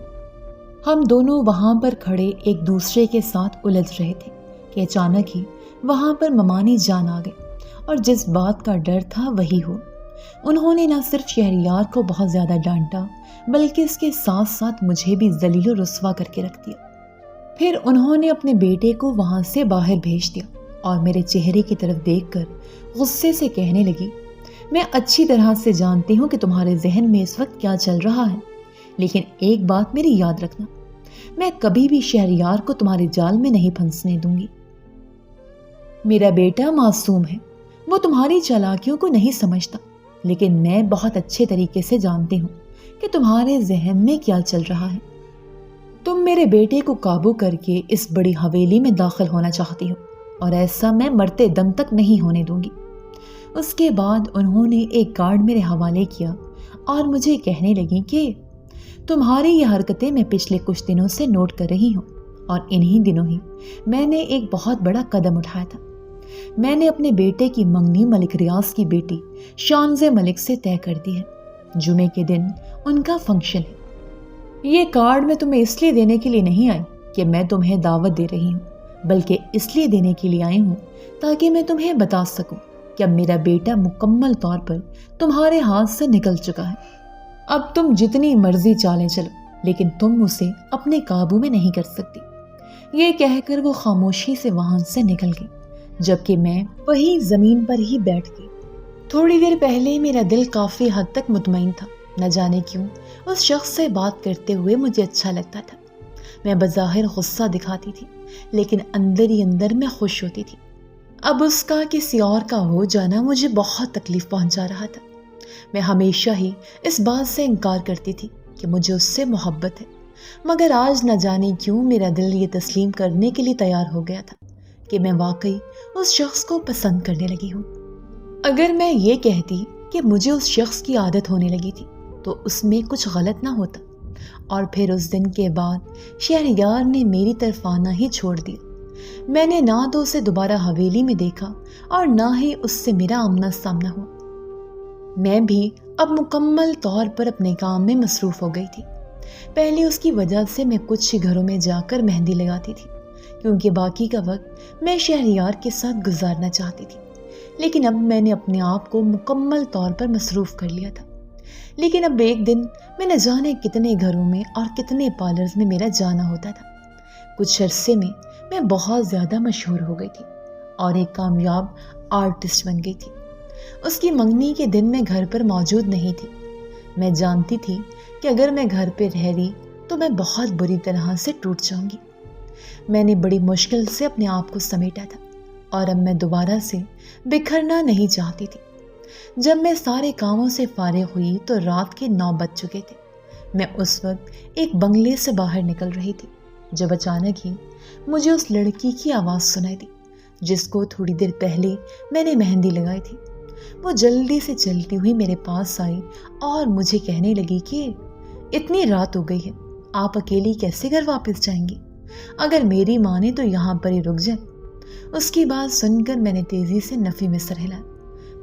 ہم دونوں وہاں پر کھڑے ایک دوسرے کے ساتھ الجھ رہے تھے کہ اچانک ہی وہاں پر ممانی جان آ گئے اور جس بات کا ڈر تھا وہی ہو۔ انہوں نے نہ صرف شہریار کو بہت زیادہ ڈانٹا بلکہ اس کے ساتھ ساتھ مجھے بھی ذلیل و رسوا کر کے رکھ دیا۔ پھر انہوں نے اپنے بیٹے کو وہاں سے باہر بھیج دیا اور میرے چہرے کی طرف دیکھ کر غصے سے کہنے لگی، میں اچھی طرح سے جانتی ہوں کہ تمہارے ذہن میں اس وقت کیا چل رہا ہے، لیکن ایک بات میری یاد رکھنا، میں کبھی بھی شہریار کو تمہارے جال میں نہیں پھنسنے دوں گی۔ میرا بیٹا معصوم ہے، وہ تمہاری چالاکیوں کو نہیں سمجھتا، لیکن میں بہت اچھے طریقے سے جانتی ہوں کہ تمہارے ذہن میں کیا چل رہا ہے۔ تم میرے بیٹے کو قابو کر کے اس بڑی حویلی میں داخل ہونا چاہتی ہو اور ایسا میں مرتے دم تک نہیں ہونے دوں گی۔ اس کے بعد انہوں نے ایک گارڈ میرے حوالے کیا اور مجھے کہنے لگی کہ تمہاری یہ حرکتیں میں پچھلے کچھ دنوں سے نوٹ کر رہی ہوں اور انہی دنوں ہی میں نے ایک بہت بڑا قدم اٹھایا تھا۔ میں نے اپنے بیٹے کی منگنی ملک ریاض کی بیٹی شانز ملک سے طے کر دی ہے۔ جمعے کے دن ان کا فنکشن ہے۔ یہ کارڈ میں تمہیں اس لیے دینے کے لیے نہیں آئی کہ میں تمہیں دعوت دے رہی ہوں، بلکہ اس لیے دینے کے لیے آئی ہوں تاکہ میں تمہیں بتا سکوں کہ اب میرا بیٹا مکمل طور پر تمہارے ہاتھ سے نکل چکا ہے۔ اب تم جتنی مرضی چالیں چلو، لیکن تم اسے اپنے قابو میں نہیں کر سکتی۔ یہ کہہ کر وہ خاموشی سے وہاں سے نکل گئی، جبکہ میں وہی زمین پر ہی بیٹھ گئی۔ تھوڑی دیر پہلے میرا دل کافی حد تک مطمئن تھا، نہ جانے کیوں اس شخص سے بات کرتے ہوئے مجھے اچھا لگتا تھا۔ میں بظاہر غصہ دکھاتی تھی، لیکن اندر ہی اندر میں خوش ہوتی تھی۔ اب اس کا کسی اور کا ہو جانا مجھے بہت تکلیف پہنچا رہا تھا۔ میں ہمیشہ ہی اس بات سے انکار کرتی تھی کہ مجھے اس سے محبت ہے، مگر آج نہ جانے کیوں میرا دل یہ تسلیم کرنے کے لیے تیار ہو گیا تھا کہ میں واقعی اس شخص کو پسند کرنے لگی ہوں۔ اگر میں یہ کہتی کہ مجھے اس شخص کی عادت ہونے لگی تھی تو اس میں کچھ غلط نہ ہوتا، اور پھر اس دن کے بعد شہریار نے میری طرف آنا ہی چھوڑ دیا۔ میں نے نہ تو اسے دوبارہ حویلی میں دیکھا اور نہ ہی اس سے میرا آمنا سامنا ہوا۔ میں بھی اب مکمل طور پر اپنے کام میں مصروف ہو گئی تھی۔ پہلے اس کی وجہ سے میں کچھ ہی گھروں میں جا کر مہندی لگاتی تھی، کیونکہ باقی کا وقت میں شہریار کے ساتھ گزارنا چاہتی تھی۔ لیکن اب میں نے اپنے آپ کو مکمل طور پر مصروف کر لیا تھا۔ لیکن اب ایک دن میں نہ جانے کتنے گھروں میں اور کتنے پارلرز میں میرا جانا ہوتا تھا۔ کچھ عرصے میں بہت زیادہ مشہور ہو گئی تھی اور ایک کامیاب آرٹسٹ بن گئی تھی۔ اس کی منگنی کے دن میں گھر پر موجود نہیں تھی۔ میں جانتی تھی کہ اگر میں گھر پہ رہ رہی تو میں بہت بری طرح سے ٹوٹ جاؤں گی۔ میں نے بڑی مشکل سے اپنے آپ کو سمیٹا تھا اور اب میں دوبارہ سے بکھرنا نہیں چاہتی تھی۔ جب میں سارے کاموں سے فارغ ہوئی تو رات کے 9 بج چکے تھے۔ میں اس وقت ایک بنگلے سے باہر نکل رہی تھی جب اچانک ہی مجھے اس لڑکی کی آواز سنائی دی جس کو تھوڑی دیر پہلے میں نے مہندی لگائی تھی۔ وہ جلدی سے چلتی ہوئی میرے پاس آئی اور مجھے کہنے لگی کہ اتنی رات ہو گئی ہے، آپ اکیلی کیسے گھر واپس جائیں گی؟ اگر میری مانے تو یہاں پر ہی رک جائیں۔ اس کی بات سن کر میں نے تیزی سے نفی میں سر ہلایا۔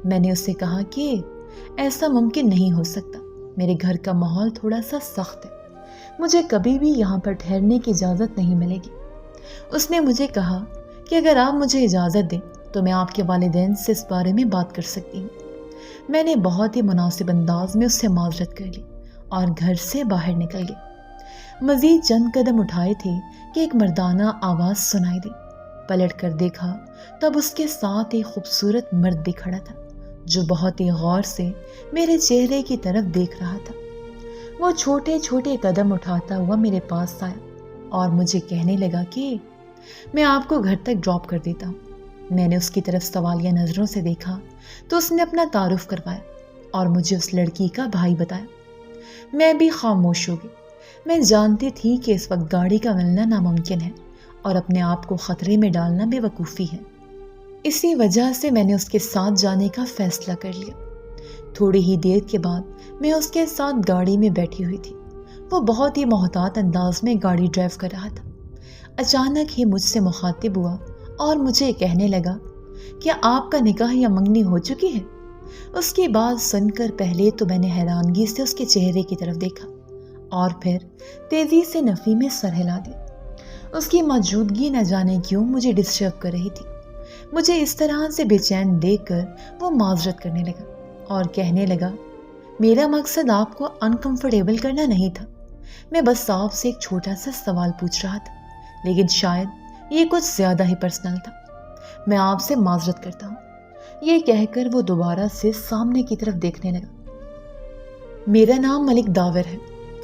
میں نے اس سے کہا کہ ایسا ممکن نہیں ہو سکتا، میرے گھر کا ماحول تھوڑا سا سخت ہے، مجھے کبھی بھی یہاں پر ٹھہرنے کی اجازت نہیں ملے گی۔ اس نے مجھے کہا کہ اگر آپ مجھے اجازت دیں تو میں آپ کے والدین سے اس بارے میں بات کر سکتی ہوں۔ میں نے بہت ہی مناسب انداز میں اس سے معذرت کر لی اور گھر سے باہر نکل گئی۔ مزید چند قدم اٹھائے تھے کہ ایک مردانہ آواز سنائی دی۔ پلٹ کر دیکھا تب اس کے ساتھ ایک خوبصورت مرد بھی کھڑا تھا جو بہت ہی غور سے میرے چہرے کی طرف دیکھ رہا تھا۔ وہ چھوٹے چھوٹے قدم اٹھاتا ہوا میرے پاس آیا اور مجھے کہنے لگا کہ میں آپ کو گھر تک ڈراپ کر دیتا ہوں۔ میں نے اس کی طرف سوالیہ نظروں سے دیکھا تو اس نے اپنا تعارف کروایا اور مجھے اس لڑکی کا بھائی بتایا۔ میں بھی خاموش ہو گئی۔ میں جانتی تھی کہ اس وقت گاڑی کا ملنا ناممکن ہے اور اپنے آپ کو خطرے میں ڈالنا بے وقوفی ہے۔ اسی وجہ سے میں نے اس کے ساتھ جانے کا فیصلہ کر لیا۔ تھوڑی ہی دیر کے بعد میں اس کے ساتھ گاڑی میں بیٹھی ہوئی تھی۔ وہ بہت ہی محتاط انداز میں گاڑی ڈرائیو کر رہا تھا۔ اچانک ہی مجھ سے مخاطب ہوا اور مجھے کہنے لگا، کیا آپ کا نکاح یا منگنی ہو چکی ہے؟ اس کی بات سن کر پہلے تو میں نے حیرانگی سے اس کے چہرے کی طرف دیکھا اور پھر تیزی سے نفی میں سر ہلا دیا۔ اس کی موجودگی نہ جانے کیوں مجھے ڈسٹرب کر رہی تھی۔ مجھے اس طرح سے بے چین دیکھ کر وہ معذرت کرنے لگا اور کہنے لگا، میرا مقصد آپ کو انکمفرٹیبل کرنا نہیں تھا، میں بس آپ سے ایک چھوٹا سا سوال پوچھ رہا تھا، لیکن شاید یہ کچھ زیادہ ہی پرسنل تھا، میں آپ سے معذرت کرتا ہوں۔ یہ کہہ کر وہ دوبارہ سے سامنے کی طرف دیکھنے لگا۔ میرا نام ملک داور ہے۔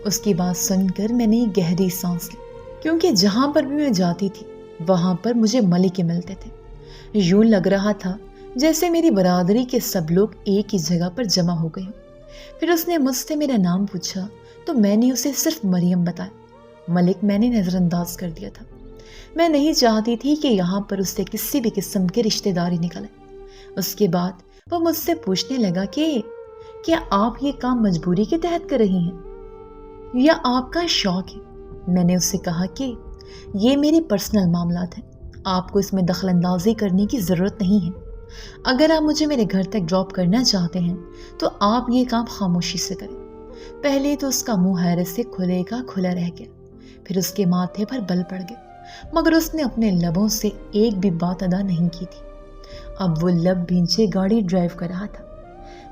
اس کی بات سن کر میں نے گہری سانس لی، کیونکہ جہاں پر بھی میں جاتی تھی وہاں پر مجھے ملک ہی ملتے تھے۔ یوں لگ رہا تھا جیسے میری برادری کے سب لوگ ایک ہی جگہ پر جمع ہو گئے ہوں۔ پھر اس نے مجھ سے میرا نام پوچھا تو میں نے اسے صرف مریم بتایا۔ ملک میں نے نظر انداز کر دیا تھا۔ میں نہیں چاہتی تھی کہ یہاں پر اس سے کسی بھی قسم کے رشتہ داری نکلے۔ اس کے بعد وہ مجھ سے پوچھنے لگا کہ کیا آپ یہ کام مجبوری کے تحت کر رہی ہیں یا آپ کا شوق ہے؟ میں نے اس سے کہا کہ یہ میری پرسنل معاملات ہیں، آپ کو اس میں دخل اندازی کرنے کی ضرورت نہیں ہے۔ اگر آپ مجھے میرے گھر تک ڈراپ کرنا چاہتے ہیں تو آپ یہ کام خاموشی سے کریں۔ پہلے تو اس کا منہ حیرت سے کھلے کا کھلا رہ گیا، پھر اس کے ماتھے پر بل پڑ گئے، مگر اس نے اپنے لبوں سے ایک بھی بات ادا نہیں کی تھی۔ اب وہ لب بھینچے گاڑی ڈرائیو کر رہا تھا۔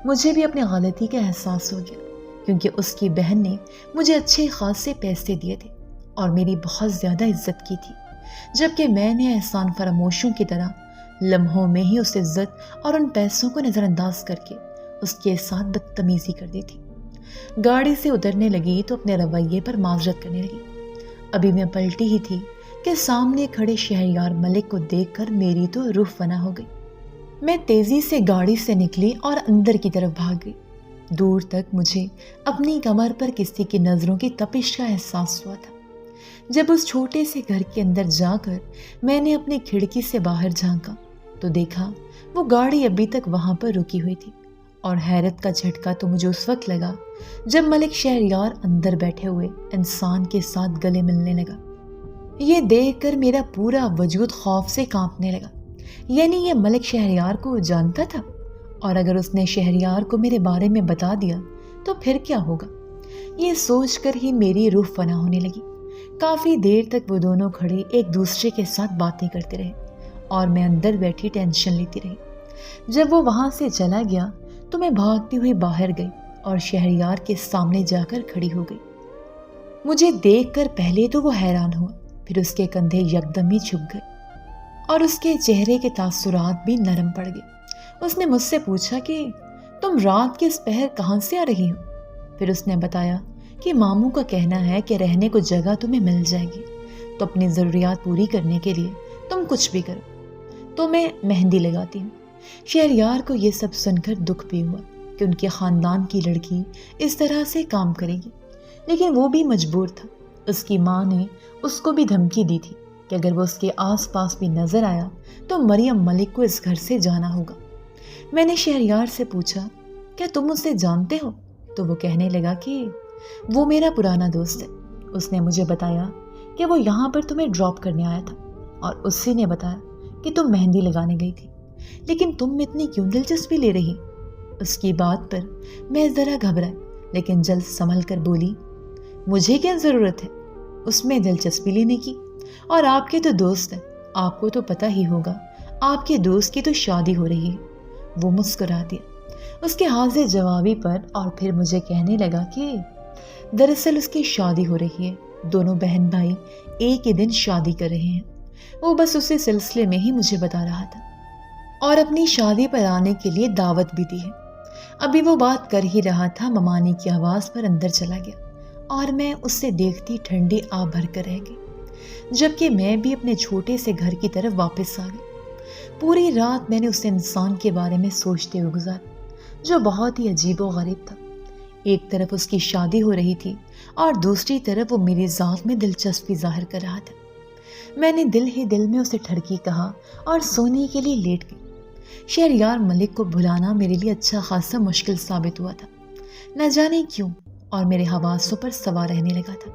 مجھے بھی اپنی غلطی کا احساس ہو گیا، کیونکہ اس کی بہن نے مجھے اچھے خاصے پیسے دیے تھے اور میری بہت زیادہ عزت کی تھی، جبکہ میں نے احسان فراموشوں کی طرح لمحوں میں ہی اس عزت اور ان پیسوں کو نظر انداز کر کے اس کے ساتھ بدتمیزی کر دی تھی۔ گاڑی سے اترنے لگی تو اپنے رویے پر معذرت کرنے لگی۔ ابھی میں پلٹی ہی تھی کہ سامنے کھڑے شہریار ملک کو دیکھ کر میری تو روح فنا ہو گئی۔ میں تیزی سے گاڑی سے نکلی اور اندر کی طرف بھاگ گئی۔ دور تک مجھے اپنی کمر پر کسی کی نظروں کی تپش کا احساس ہوا تھا۔ جب اس چھوٹے سے گھر کے اندر جا کر میں نے اپنی کھڑکی سے باہر جھانکا تو دیکھا وہ گاڑی ابھی تک وہاں پر رکی ہوئی تھی، اور حیرت کا جھٹکا تو مجھے اس وقت لگا جب ملک شہریار اندر بیٹھے ہوئے انسان کے ساتھ گلے ملنے لگا۔ یہ دیکھ کر میرا پورا وجود خوف سے کانپنے لگا۔ یعنی یہ ملک شہریار کو جانتا تھا، اور اگر اس نے شہریار کو میرے بارے میں بتا دیا تو پھر کیا ہوگا؟ یہ سوچ کر ہی میری روح فنا ہونے لگی۔ کافی دیر تک وہ دونوں کھڑے ایک دوسرے کے ساتھ باتیں کرتے رہے اور میں اندر بیٹھی ٹینشن لیتی رہی۔ جب وہ وہاں سے چلا گیا تو میں بھاگتی ہوئی باہر گئی اور شہریار کے سامنے جا کر کھڑی ہو گئی۔ مجھے دیکھ کر پہلے تو وہ حیران ہوا، پھر اس کے کندھے یکدم ہی جھک گئے اور اس کے چہرے کے تاثرات بھی نرم پڑ گئے۔ اس نے مجھ سے پوچھا کہ تم رات کے اس پہر کہاں سے آ رہی ہو؟ پھر اس نے بتایا کہ ماموں کا کہنا ہے کہ رہنے کو جگہ تمہیں مل جائے گی، تو اپنی ضروریات پوری کرنے کے لیے تم کچھ بھی کرو، تو میں مہندی لگاتی ہوں۔ شہریار کو یہ سب سن کر دکھ بھی ہوا کہ ان کے خاندان کی لڑکی اس طرح سے کام کرے گی، لیکن وہ بھی مجبور تھا۔ اس کی ماں نے اس کو بھی دھمکی دی تھی کہ اگر وہ اس کے آس پاس بھی نظر آیا تو مریم ملک کو اس گھر سے جانا ہوگا۔ میں نے شہریار سے پوچھا کیا تم اسے جانتے ہو؟ تو وہ کہنے لگا کہ وہ میرا پرانا دوست ہے۔ اس نے مجھے بتایا کہ وہ یہاں پر تمہیں ڈراپ کرنے آیا تھا، اور اسی نے بتایا کہ تم مہندی لگانے گئی تھی، لیکن تم میں اتنی کیوں دلچسپی لے رہی؟ اس کی بات پر میں ذرا گھبرائی، لیکن جلد سنبھل کر بولی مجھے کیا ضرورت ہے اس میں دلچسپی لینے کی، اور آپ کے تو دوست ہیں، آپ کو تو پتہ ہی ہوگا آپ کے دوست کی تو شادی ہو رہی ہے۔ وہ مسکرا دیا اس کے حاضر جوابی پر، اور پھر مجھے کہنے لگا کہ دراصل اس کی شادی ہو رہی ہے، دونوں بہن بھائی ایک ہی دن شادی کر رہے ہیں۔ وہ بس اسی سلسلے میں ہی مجھے بتا رہا تھا، اور اپنی شادی پر آنے کے لیے دعوت بھی دی ہے۔ ابھی وہ بات کر ہی رہا تھا، ممانی کی آواز پر اندر چلا گیا اور میں اس سے دیکھتی ٹھنڈی آ بھر کر رہ گئی، جبکہ میں بھی اپنے چھوٹے سے گھر کی طرف واپس آ گئی۔ پوری رات میں نے اس انسان کے بارے میں سوچتے ہوئے گزاری جو بہت ہی عجیب و غریب تھا۔ ایک طرف اس کی شادی ہو رہی تھی اور دوسری طرف وہ میری ذات میں دلچسپی ظاہر کر رہا تھا۔ میں نے دل ہی دل میں اسے ٹھڑکی کہا اور سونے کے لیے لیٹ گئی۔ شہریار ملک کو بھلانا میرے لیے اچھا خاصا مشکل ثابت ہوا تھا، نہ جانے کیوں، اور میرے حواسوں پر سوار رہنے لگا تھا۔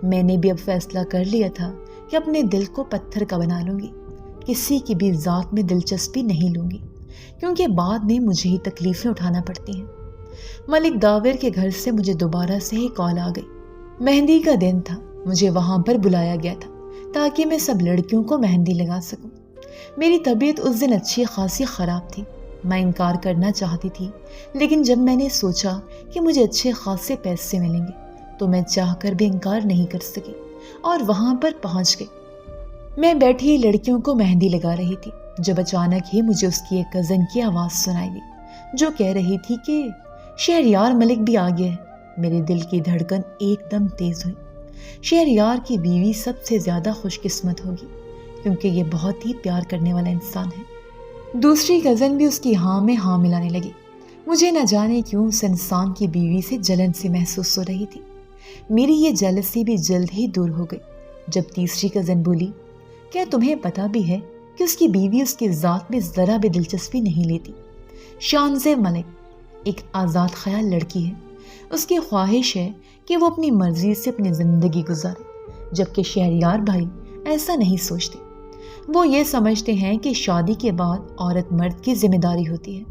میں نے بھی اب فیصلہ کر لیا تھا کہ اپنے دل کو پتھر کا بنا لوں گی، کسی کی بھی ذات میں دلچسپی نہیں لوں گی، کیونکہ بعد میں مجھے ہی تکلیفیں اٹھانا پڑتی ہیں۔ ملک داور کے گھر سے مجھے دوبارہ سے ہی کال آ گئی۔ مہندی کا دن تھا، مجھے وہاں پر بلایا گیا تھا تاکہ میں سب لڑکیوں کو مہندی لگا سکوں۔ میری طبیعت اس دن اچھی خاصی خراب تھی، میں انکار کرنا چاہتی تھی، لیکن جب میں نے سوچا کہ مجھے اچھے خاصے پیسے ملیں گے تو میں چاہ کر بھی انکار نہیں کر سکی اور وہاں پر پہنچ گئی۔ میں بیٹھی لڑکیوں کو مہندی لگا رہی تھی جب اچانک ہی مجھے اس کی ایک کزن کی آواز سنائی دی جو کہہ رہی تھی کہ شہریار ملک بھی آ گیا ہے۔ میرے دل کی دھڑکن ایک دم تیز ہوئی۔ شہریار کی بیوی سب سے زیادہ خوش قسمت ہوگی کیونکہ یہ بہت ہی پیار کرنے والا انسان ہے۔ دوسری کزن بھی اس کی ہاں میں ہاں ملانے لگی۔ مجھے نہ جانے کیوں اس انسان کی بیوی سے جلن سی محسوس ہو رہی تھی۔ میری یہ جلسی بھی جلد ہی دور ہو گئی جب تیسری کزن بولی کیا تمہیں پتا بھی ہے کہ اس کی بیوی اس کی ذات میں ذرا بھی دلچسپی نہیں لیتی؟ شانزے ملک ایک آزاد خیال لڑکی ہے، اس کی خواہش ہے کہ وہ اپنی مرضی سے اپنی زندگی گزارے، جبکہ شہریار بھائی ایسا نہیں سوچتے۔ وہ یہ سمجھتے ہیں کہ شادی کے بعد عورت مرد کی ذمہ داری ہوتی ہے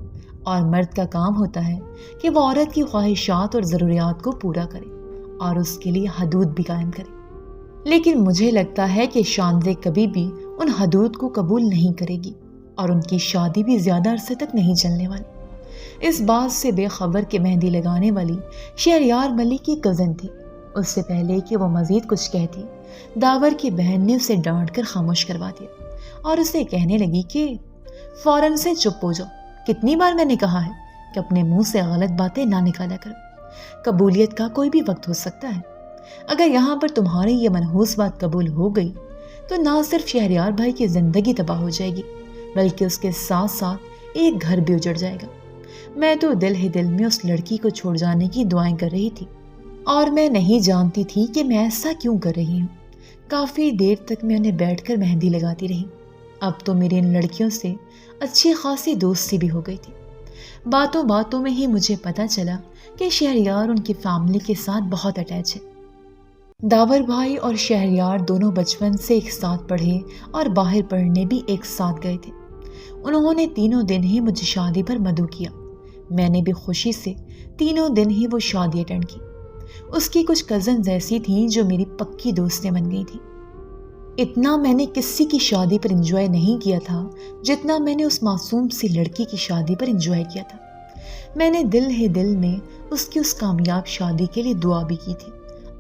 اور مرد کا کام ہوتا ہے کہ وہ عورت کی خواہشات اور ضروریات کو پورا کرے اور اس کے لیے حدود بھی قائم کرے۔ لیکن مجھے لگتا ہے کہ شانزے کبھی بھی ان حدود کو قبول نہیں کرے گی اور ان کی شادی بھی زیادہ عرصے تک نہیں چلنے والی۔ اس بات سے بے خبر کہ مہندی لگانے والی شہریار ملک کی کزن تھی۔ اس سے پہلے کہ وہ مزید کچھ کہتی، داور کی بہن نے اسے ڈانٹ کر خاموش کروا دیا اور اسے کہنے لگی کہ فوراً سے چپ ہو جاؤ، کتنی بار میں نے کہا ہے کہ اپنے منہ سے غلط باتیں نہ نکالا کرو، قبولیت کا کوئی بھی وقت ہو سکتا ہے۔ اگر یہاں پر تمہاری یہ منحوس بات قبول ہو گئی تو نہ صرف شہریار بھائی کی زندگی تباہ ہو جائے گی بلکہ اس کے ساتھ ساتھ ایک گھر بھی اجڑ جائے گا۔ میں تو دل ہی دل میں اس لڑکی کو چھوڑ جانے کی دعائیں کر رہی تھی اور میں نہیں جانتی تھی کہ میں ایسا کیوں کر رہی ہوں۔ کافی دیر تک میں انہیں بیٹھ کر مہندی لگاتی رہی۔ اب تو میری ان لڑکیوں سے اچھی خاصی دوستی بھی ہو گئی تھی۔ باتوں باتوں میں ہی مجھے پتا چلا کہ شہریار ان کی فیملی کے ساتھ بہت اٹیچ ہے۔ داور بھائی اور شہریار دونوں بچپن سے ایک ساتھ پڑھے اور باہر پڑھنے بھی ایک ساتھ گئے تھے۔ انہوں نے تینوں دن ہی مجھے شادی پر مدعو کیا۔ میں نے بھی خوشی سے تینوں دن ہی وہ شادی اٹینڈ کی۔ اس کی کچھ کزنز ایسی تھیں جو میری پکی دوستیں بن گئی تھیں۔ اتنا میں نے کسی کی شادی پر انجوائے نہیں کیا تھا جتنا میں نے اس معصوم سی لڑکی کی شادی پر انجوائے کیا تھا۔ میں نے دل ہی دل میں اس کی اس کامیاب شادی کے لیے دعا بھی کی تھی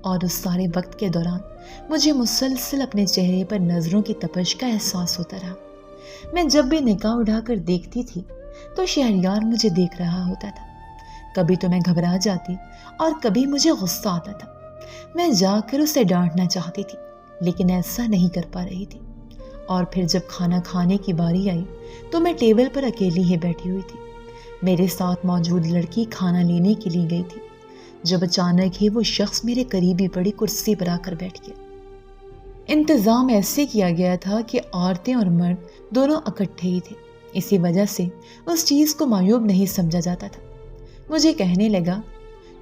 اور اس سارے وقت کے دوران مجھے مسلسل اپنے چہرے پر نظروں کی تپش کا احساس ہوتا رہا۔ میں جب بھی نگاہ اٹھا کر دیکھتی تھی تو شہریار مجھے دیکھ رہا ہوتا تھا۔ کبھی تو میں گھبرا جاتی اور کبھی مجھے غصہ آتا تھا۔ میں جا کر اسے ڈانٹنا چاہتی تھی لیکن ایسا نہیں کر پا رہی تھی۔ اور پھر جب کھانا کھانے کی باری آئی تو میں ٹیبل پر اکیلی ہی بیٹھی ہوئی تھی۔ میرے ساتھ موجود لڑکی کھانا لینے کے لیے گئی تھی جب اچانک ہی وہ شخص میرے قریبی پڑی کرسی پر آ کر بیٹھ گیا۔ انتظام ایسے کیا گیا تھا کہ عورتیں اور مرد دونوں اکٹھے ہی تھے، اسی وجہ سے اس چیز کو معیوب نہیں سمجھا جاتا تھا۔ مجھے کہنے لگا،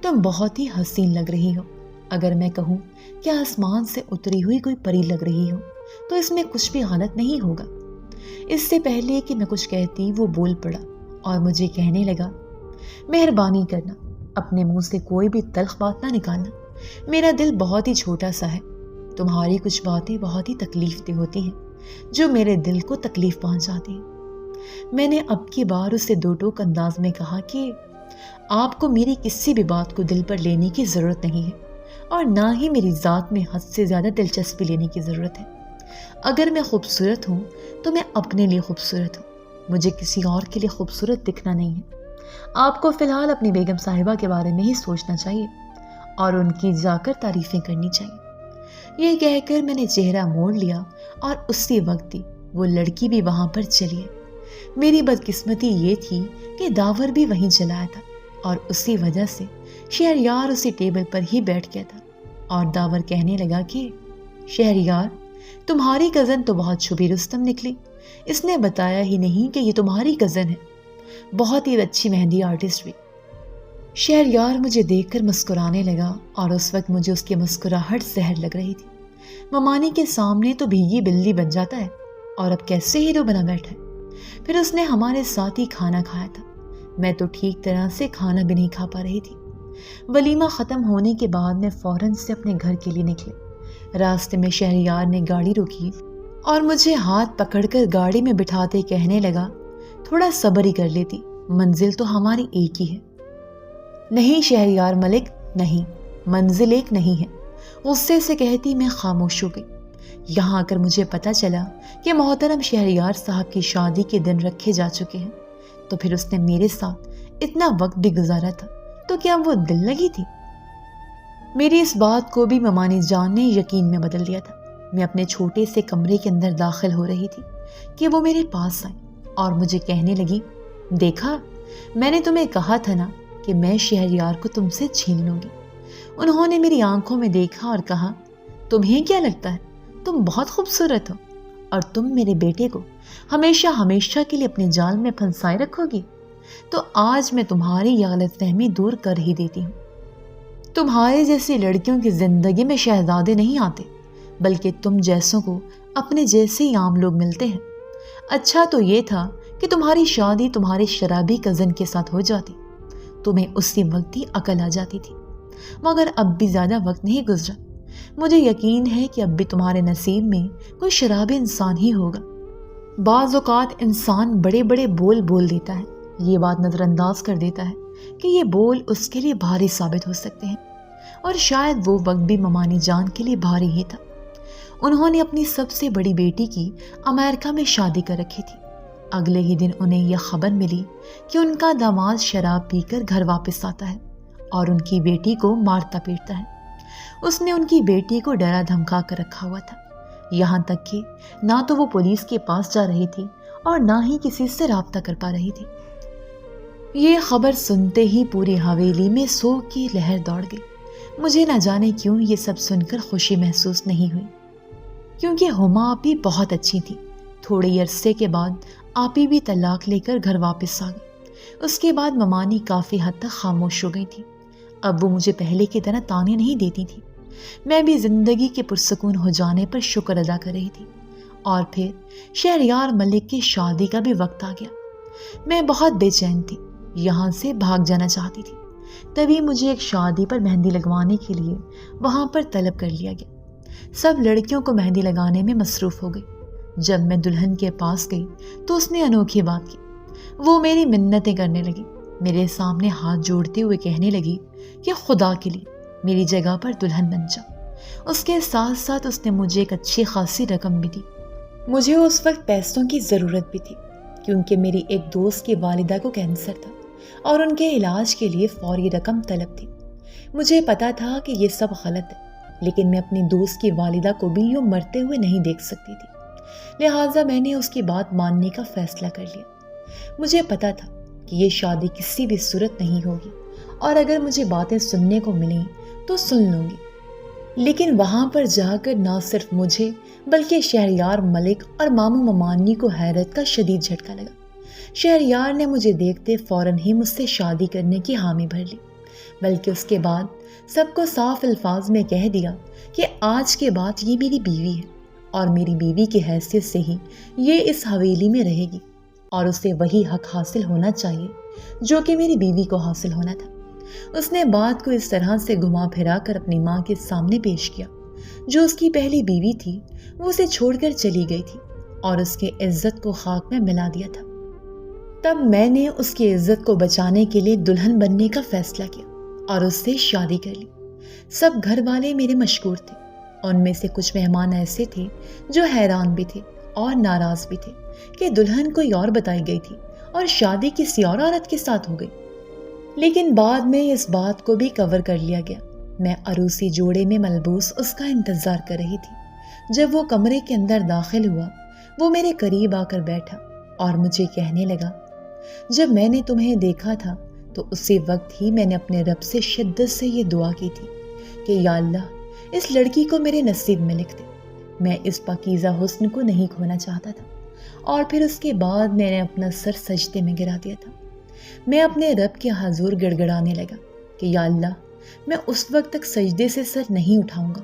تم بہت ہی حسین لگ رہی ہو۔ اگر میں کہوں کہ آسمان سے اتری ہوئی کوئی پری لگ رہی ہو تو اس میں کچھ بھی غلط نہیں ہوگا۔ اس سے پہلے کہ میں کچھ کہتی وہ بول پڑا اور مجھے کہنے لگا، مہربانی کرنا اپنے منہ سے کوئی بھی تلخ بات نہ نکالنا، میرا دل بہت ہی چھوٹا سا ہے، تمہاری کچھ باتیں بہت ہی تکلیف دہ ہوتی ہیں جو میرے دل کو تکلیف پہنچاتی ہیں۔ میں نے اب کی بار اسے دو ٹوک انداز میں کہا کہ آپ کو میری کسی بھی بات کو دل پر لینے کی ضرورت نہیں ہے اور نہ ہی میری ذات میں حد سے زیادہ دلچسپی لینے کی ضرورت ہے۔ اگر میں خوبصورت ہوں تو میں اپنے لیے خوبصورت ہوں، مجھے کسی اور کے لیے خوبصورت دکھنا نہیں ہے۔ آپ کو فی الحال اپنی بیگم صاحبہ کے بارے میں ہی سوچنا چاہیے اور ان کی جا کر تعریفیں کرنی چاہیے۔ یہ کہہ کر میں نے چہرہ موڑ لیا اور اسی وقت ہی وہ لڑکی بھی وہاں پر چلی ہے۔ میری بدقسمتی یہ تھی کہ داور بھی وہیں چلا آیا تھا اور اسی وجہ سے شہریار اسی ٹیبل پر ہی بیٹھ گیا تھا اور داور کہنے لگا کہ شہریار، تمہاری کزن تو بہت چھپی رستم نکلی، اس نے بتایا ہی نہیں کہ یہ تمہاری کزن ہے، بہت ہی اچھی مہندی آرٹسٹ بھی۔ شہریار مجھے دیکھ کر مسکرانے لگا اور اس وقت مجھے اس کی مسکراہٹ زہر لگ رہی تھی۔ ممانی کے سامنے تو بھیگی بلی بن جاتا ہے اور اب کیسے ہیرو بنا بیٹھا ہے۔ پھر اس نے ہمارے ساتھ ہی کھانا کھایا تھا، میں تو ٹھیک طرح سے کھانا بھی نہیں کھا پا رہی تھی۔ ولیمہ ختم ہونے کے بعد میں فوراً سے اپنے گھر کے لیے نکلی۔ راستے میں شہریار نے گاڑی روکی اور مجھے ہاتھ پکڑ کر گاڑی میں بٹھاتے کہنے لگا، تھوڑا صبر ہی کر لیتی، منزل تو ہماری ایک ہی ہے۔ نہیں شہریار ملک، نہیں، منزل ایک نہیں ہے، غصے سے کہتی میں خاموش ہو گئی۔ یہاں آ کر مجھے پتا چلا کہ محترم شہریار صاحب کی شادی کے دن رکھے جا چکے ہیں، تو پھر اس نے میرے ساتھ اتنا وقت بھی گزارا تھا تو کیا وہ دل لگی تھی؟ میری اس بات کو بھی ممانی جان نے یقین میں بدل دیا تھا۔ میں اپنے چھوٹے سے کمرے کے اندر داخل ہو رہی تھی کہ وہ میرے پاس آئی اور مجھے کہنے لگی، دیکھا، میں نے تمہیں کہا تھا نا کہ میں شہریار کو تم سے چھین لوں گی۔ انہوں نے میری آنکھوں میں دیکھا اور کہا، تمہیں کیا لگتا ہے تم بہت خوبصورت ہو اور تم میرے بیٹے کو ہمیشہ ہمیشہ کے لیے اپنے جال میں پھنسائے رکھو گی؟ تو آج میں تمہاری یہ غلط فہمی دور کر ہی دیتی ہوں۔ تمہارے جیسی لڑکیوں کی زندگی میں شہزادے نہیں آتے، بلکہ تم جیسوں کو اپنے جیسے ہی عام لوگ ملتے ہیں۔ اچھا تو یہ تھا کہ تمہاری شادی تمہارے شرابی کزن کے ساتھ ہو جاتی، تمہیں اسی وقت ہی عقل آ جاتی تھی، مگر اب بھی زیادہ وقت نہیں گزرا۔ مجھے یقین ہے کہ اب بھی تمہارے نصیب میں کوئی شرابی انسان ہی ہوگا۔ بعض اوقات انسان بڑے بڑے بول بول دیتا ہے یہ بات نظر انداز کر دیتا ہے کہ یہ بول اس کے لیے بھاری ثابت ہو سکتے ہیں، اور شاید وہ وقت بھی ممانی جان کے لیے بھاری ہی تھا۔ انہوں نے اپنی سب سے بڑی بیٹی کی امریکہ میں شادی کر رکھی تھی۔ اگلے ہی دن انہیں یہ خبر ملی کہ ان کا داماد شراب پی کر گھر واپس آتا ہے اور ان کی بیٹی کو مارتا پیٹتا ہے۔ اس نے ان کی بیٹی کو ڈرا دھمکا کر رکھا ہوا تھا، یہاں تک کہ نہ تو وہ پولیس کے پاس جا رہی تھی اور نہ ہی کسی سے رابطہ کر پا رہی تھی۔ یہ خبر سنتے ہی پوری حویلی میں سوگ کی لہر دوڑ گئی۔ مجھے نہ جانے کیوں یہ سب سن کر خوشی محسوس نہیں ہوئی، کیونکہ ہما آپی بہت اچھی تھی۔ تھوڑے عرصے کے بعد آپی بھی طلاق لے کر گھر واپس آ گئی۔ اس کے بعد ممانی کافی حد تک خاموش ہو گئی تھی۔ اب وہ مجھے پہلے کی طرح طعنے نہیں دیتی تھی۔ میں بھی زندگی کے پرسکون ہو جانے پر شکر ادا کر رہی تھی۔ اور پھر شہریار ملک کی شادی کا بھی وقت آ گیا۔ میں بہت بے چین تھی، یہاں سے بھاگ جانا چاہتی تھی۔ تبھی مجھے ایک شادی پر مہندی لگوانے کے لیے وہاں پر طلب کر لیا گیا۔ سب لڑکیوں کو مہندی لگانے میں مصروف ہو گئی۔ جب میں دلہن کے پاس گئی تو اس نے انوکھی بات کی۔ وہ میری منتیں کرنے لگی، میرے سامنے ہاتھ جوڑتے ہوئے کہنے لگی کہ خدا کے لیے میری جگہ پر دلہن بن جا۔ اس کے ساتھ ساتھ اس نے مجھے ایک اچھی خاصی رقم بھی دی۔ مجھے اس وقت پیسوں کی ضرورت بھی تھی، کیونکہ میری ایک دوست کی والدہ کو کینسر تھا اور ان کے علاج کے لیے فوری رقم طلب تھی۔ مجھے پتا تھا کہ یہ سب غلط ہے، لیکن میں اپنی دوست کی والدہ کو بھی یوں مرتے ہوئے نہیں دیکھ سکتی تھی، لہٰذا میں نے اس کی بات ماننے کا فیصلہ کر لیا۔ مجھے پتا تھا کہ یہ شادی کسی بھی صورت نہیں ہوگی، اور اگر مجھے باتیں سننے کو ملیں تو سن لوں گی۔ لیکن وہاں پر جا کر نہ صرف مجھے بلکہ شہریار ملک اور ماموں ممانی کو حیرت کا شدید جھٹکا لگا۔ شہریار نے مجھے دیکھتے فوراً ہی مجھ سے شادی کرنے کی حامی بھر لی، بلکہ اس کے بعد سب کو صاف الفاظ میں کہہ دیا کہ آج کے بعد یہ میری بیوی ہے، اور میری بیوی کی حیثیت سے ہی یہ اس حویلی میں رہے گی، اور اسے وہی حق حاصل ہونا چاہیے جو کہ میری بیوی کو حاصل ہونا تھا۔ اس نے بات کو اس طرح سے گھما پھرا کر اپنی ماں کے سامنے پیش کیا، جو اس کی پہلی بیوی تھی۔ وہ اسے چھوڑ کر چلی گئی تھی اور اس کی عزت کو خاک میں ملا دیا تھا۔ تب میں نے اس کی عزت کو بچانے کے لیے دلہن بننے کا فیصلہ کیا اور اس سے شادی کر لی۔ سب گھر والے میرے مشکور تھے، ان میں سے کچھ مہمان ایسے تھے جو حیران بھی تھے اور ناراض بھی تھے کہ دلہن کوئی اور بتائی گئی تھی اور شادی کسی اور عورت کے ساتھ ہو گئی۔ لیکن بعد میں اس بات کو بھی کور کر لیا گیا۔ میں عروسی جوڑے میں ملبوس اس کا انتظار کر رہی تھی۔ جب وہ کمرے کے اندر داخل ہوا، وہ میرے قریب آ کر بیٹھا اور مجھے کہنے لگا، جب میں نے تمہیں دیکھا تھا تو اسی وقت ہی میں نے اپنے رب سے شدت سے یہ دعا کی تھی کہ یا اللہ اس لڑکی کو میرے نصیب میں لکھ دے۔ میں اس پاکیزہ حسن کو نہیں کھونا چاہتا تھا۔ اور پھر اس کے بعد میں نے اپنا سر سجدے میں گرا دیا تھا۔ میں اپنے رب کے حضور گڑ گڑانے لگا کہ یا اللہ میں اس وقت تک سجدے سے سر نہیں اٹھاؤں گا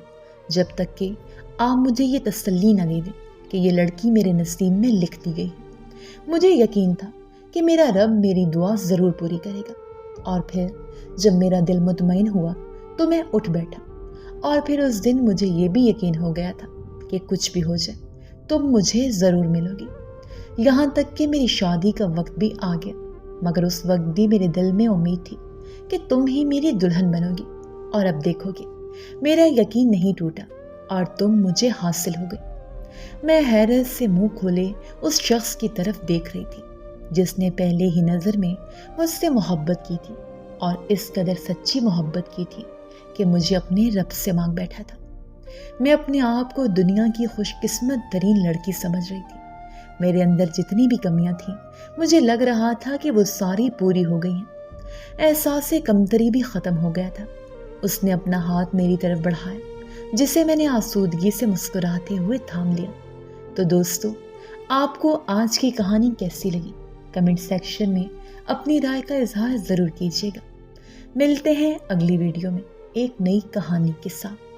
جب تک کہ آپ مجھے یہ تسلی نہ دے دیں کہ یہ لڑکی میرے نصیب میں لکھ دی گئی ہے۔ مجھے یقین تھا کہ میرا رب میری دعا ضرور پوری کرے گا۔ اور پھر جب میرا دل مطمئن ہوا تو میں اٹھ بیٹھا، اور پھر اس دن مجھے یہ بھی یقین ہو گیا تھا کہ کچھ بھی ہو جائے تم مجھے ضرور ملو گی۔ یہاں تک کہ میری شادی کا وقت بھی آ گیا، مگر اس وقت بھی میرے دل میں امید تھی کہ تم ہی میری دلہن بنو گی۔ اور اب دیکھو گے میرا یقین نہیں ٹوٹا اور تم مجھے حاصل ہو گئی۔ میں حیرت سے منہ کھولے اس شخص کی طرف دیکھ رہی تھی جس نے پہلے ہی نظر میں مجھ سے محبت کی تھی، اور اس قدر سچی محبت کی تھی کہ مجھے اپنے رب سے مانگ بیٹھا تھا۔ میں اپنے آپ کو دنیا کی خوش قسمت ترین لڑکی سمجھ رہی تھی۔ میرے اندر جتنی بھی کمیاں تھیں مجھے لگ رہا تھا کہ وہ ساری پوری ہو گئی ہیں۔ احساس کمتری بھی ختم ہو گیا تھا۔ اس نے اپنا ہاتھ میری طرف بڑھایا، جسے میں نے آسودگی سے مسکراتے ہوئے تھام لیا۔ تو دوستو، آپ کو آج کی کہانی کیسی لگی؟ کمنٹ سیکشن میں اپنی رائے کا اظہار ضرور کیجیے گا۔ ملتے ہیں اگلی ویڈیو میں ایک نئی کہانی کے ساتھ۔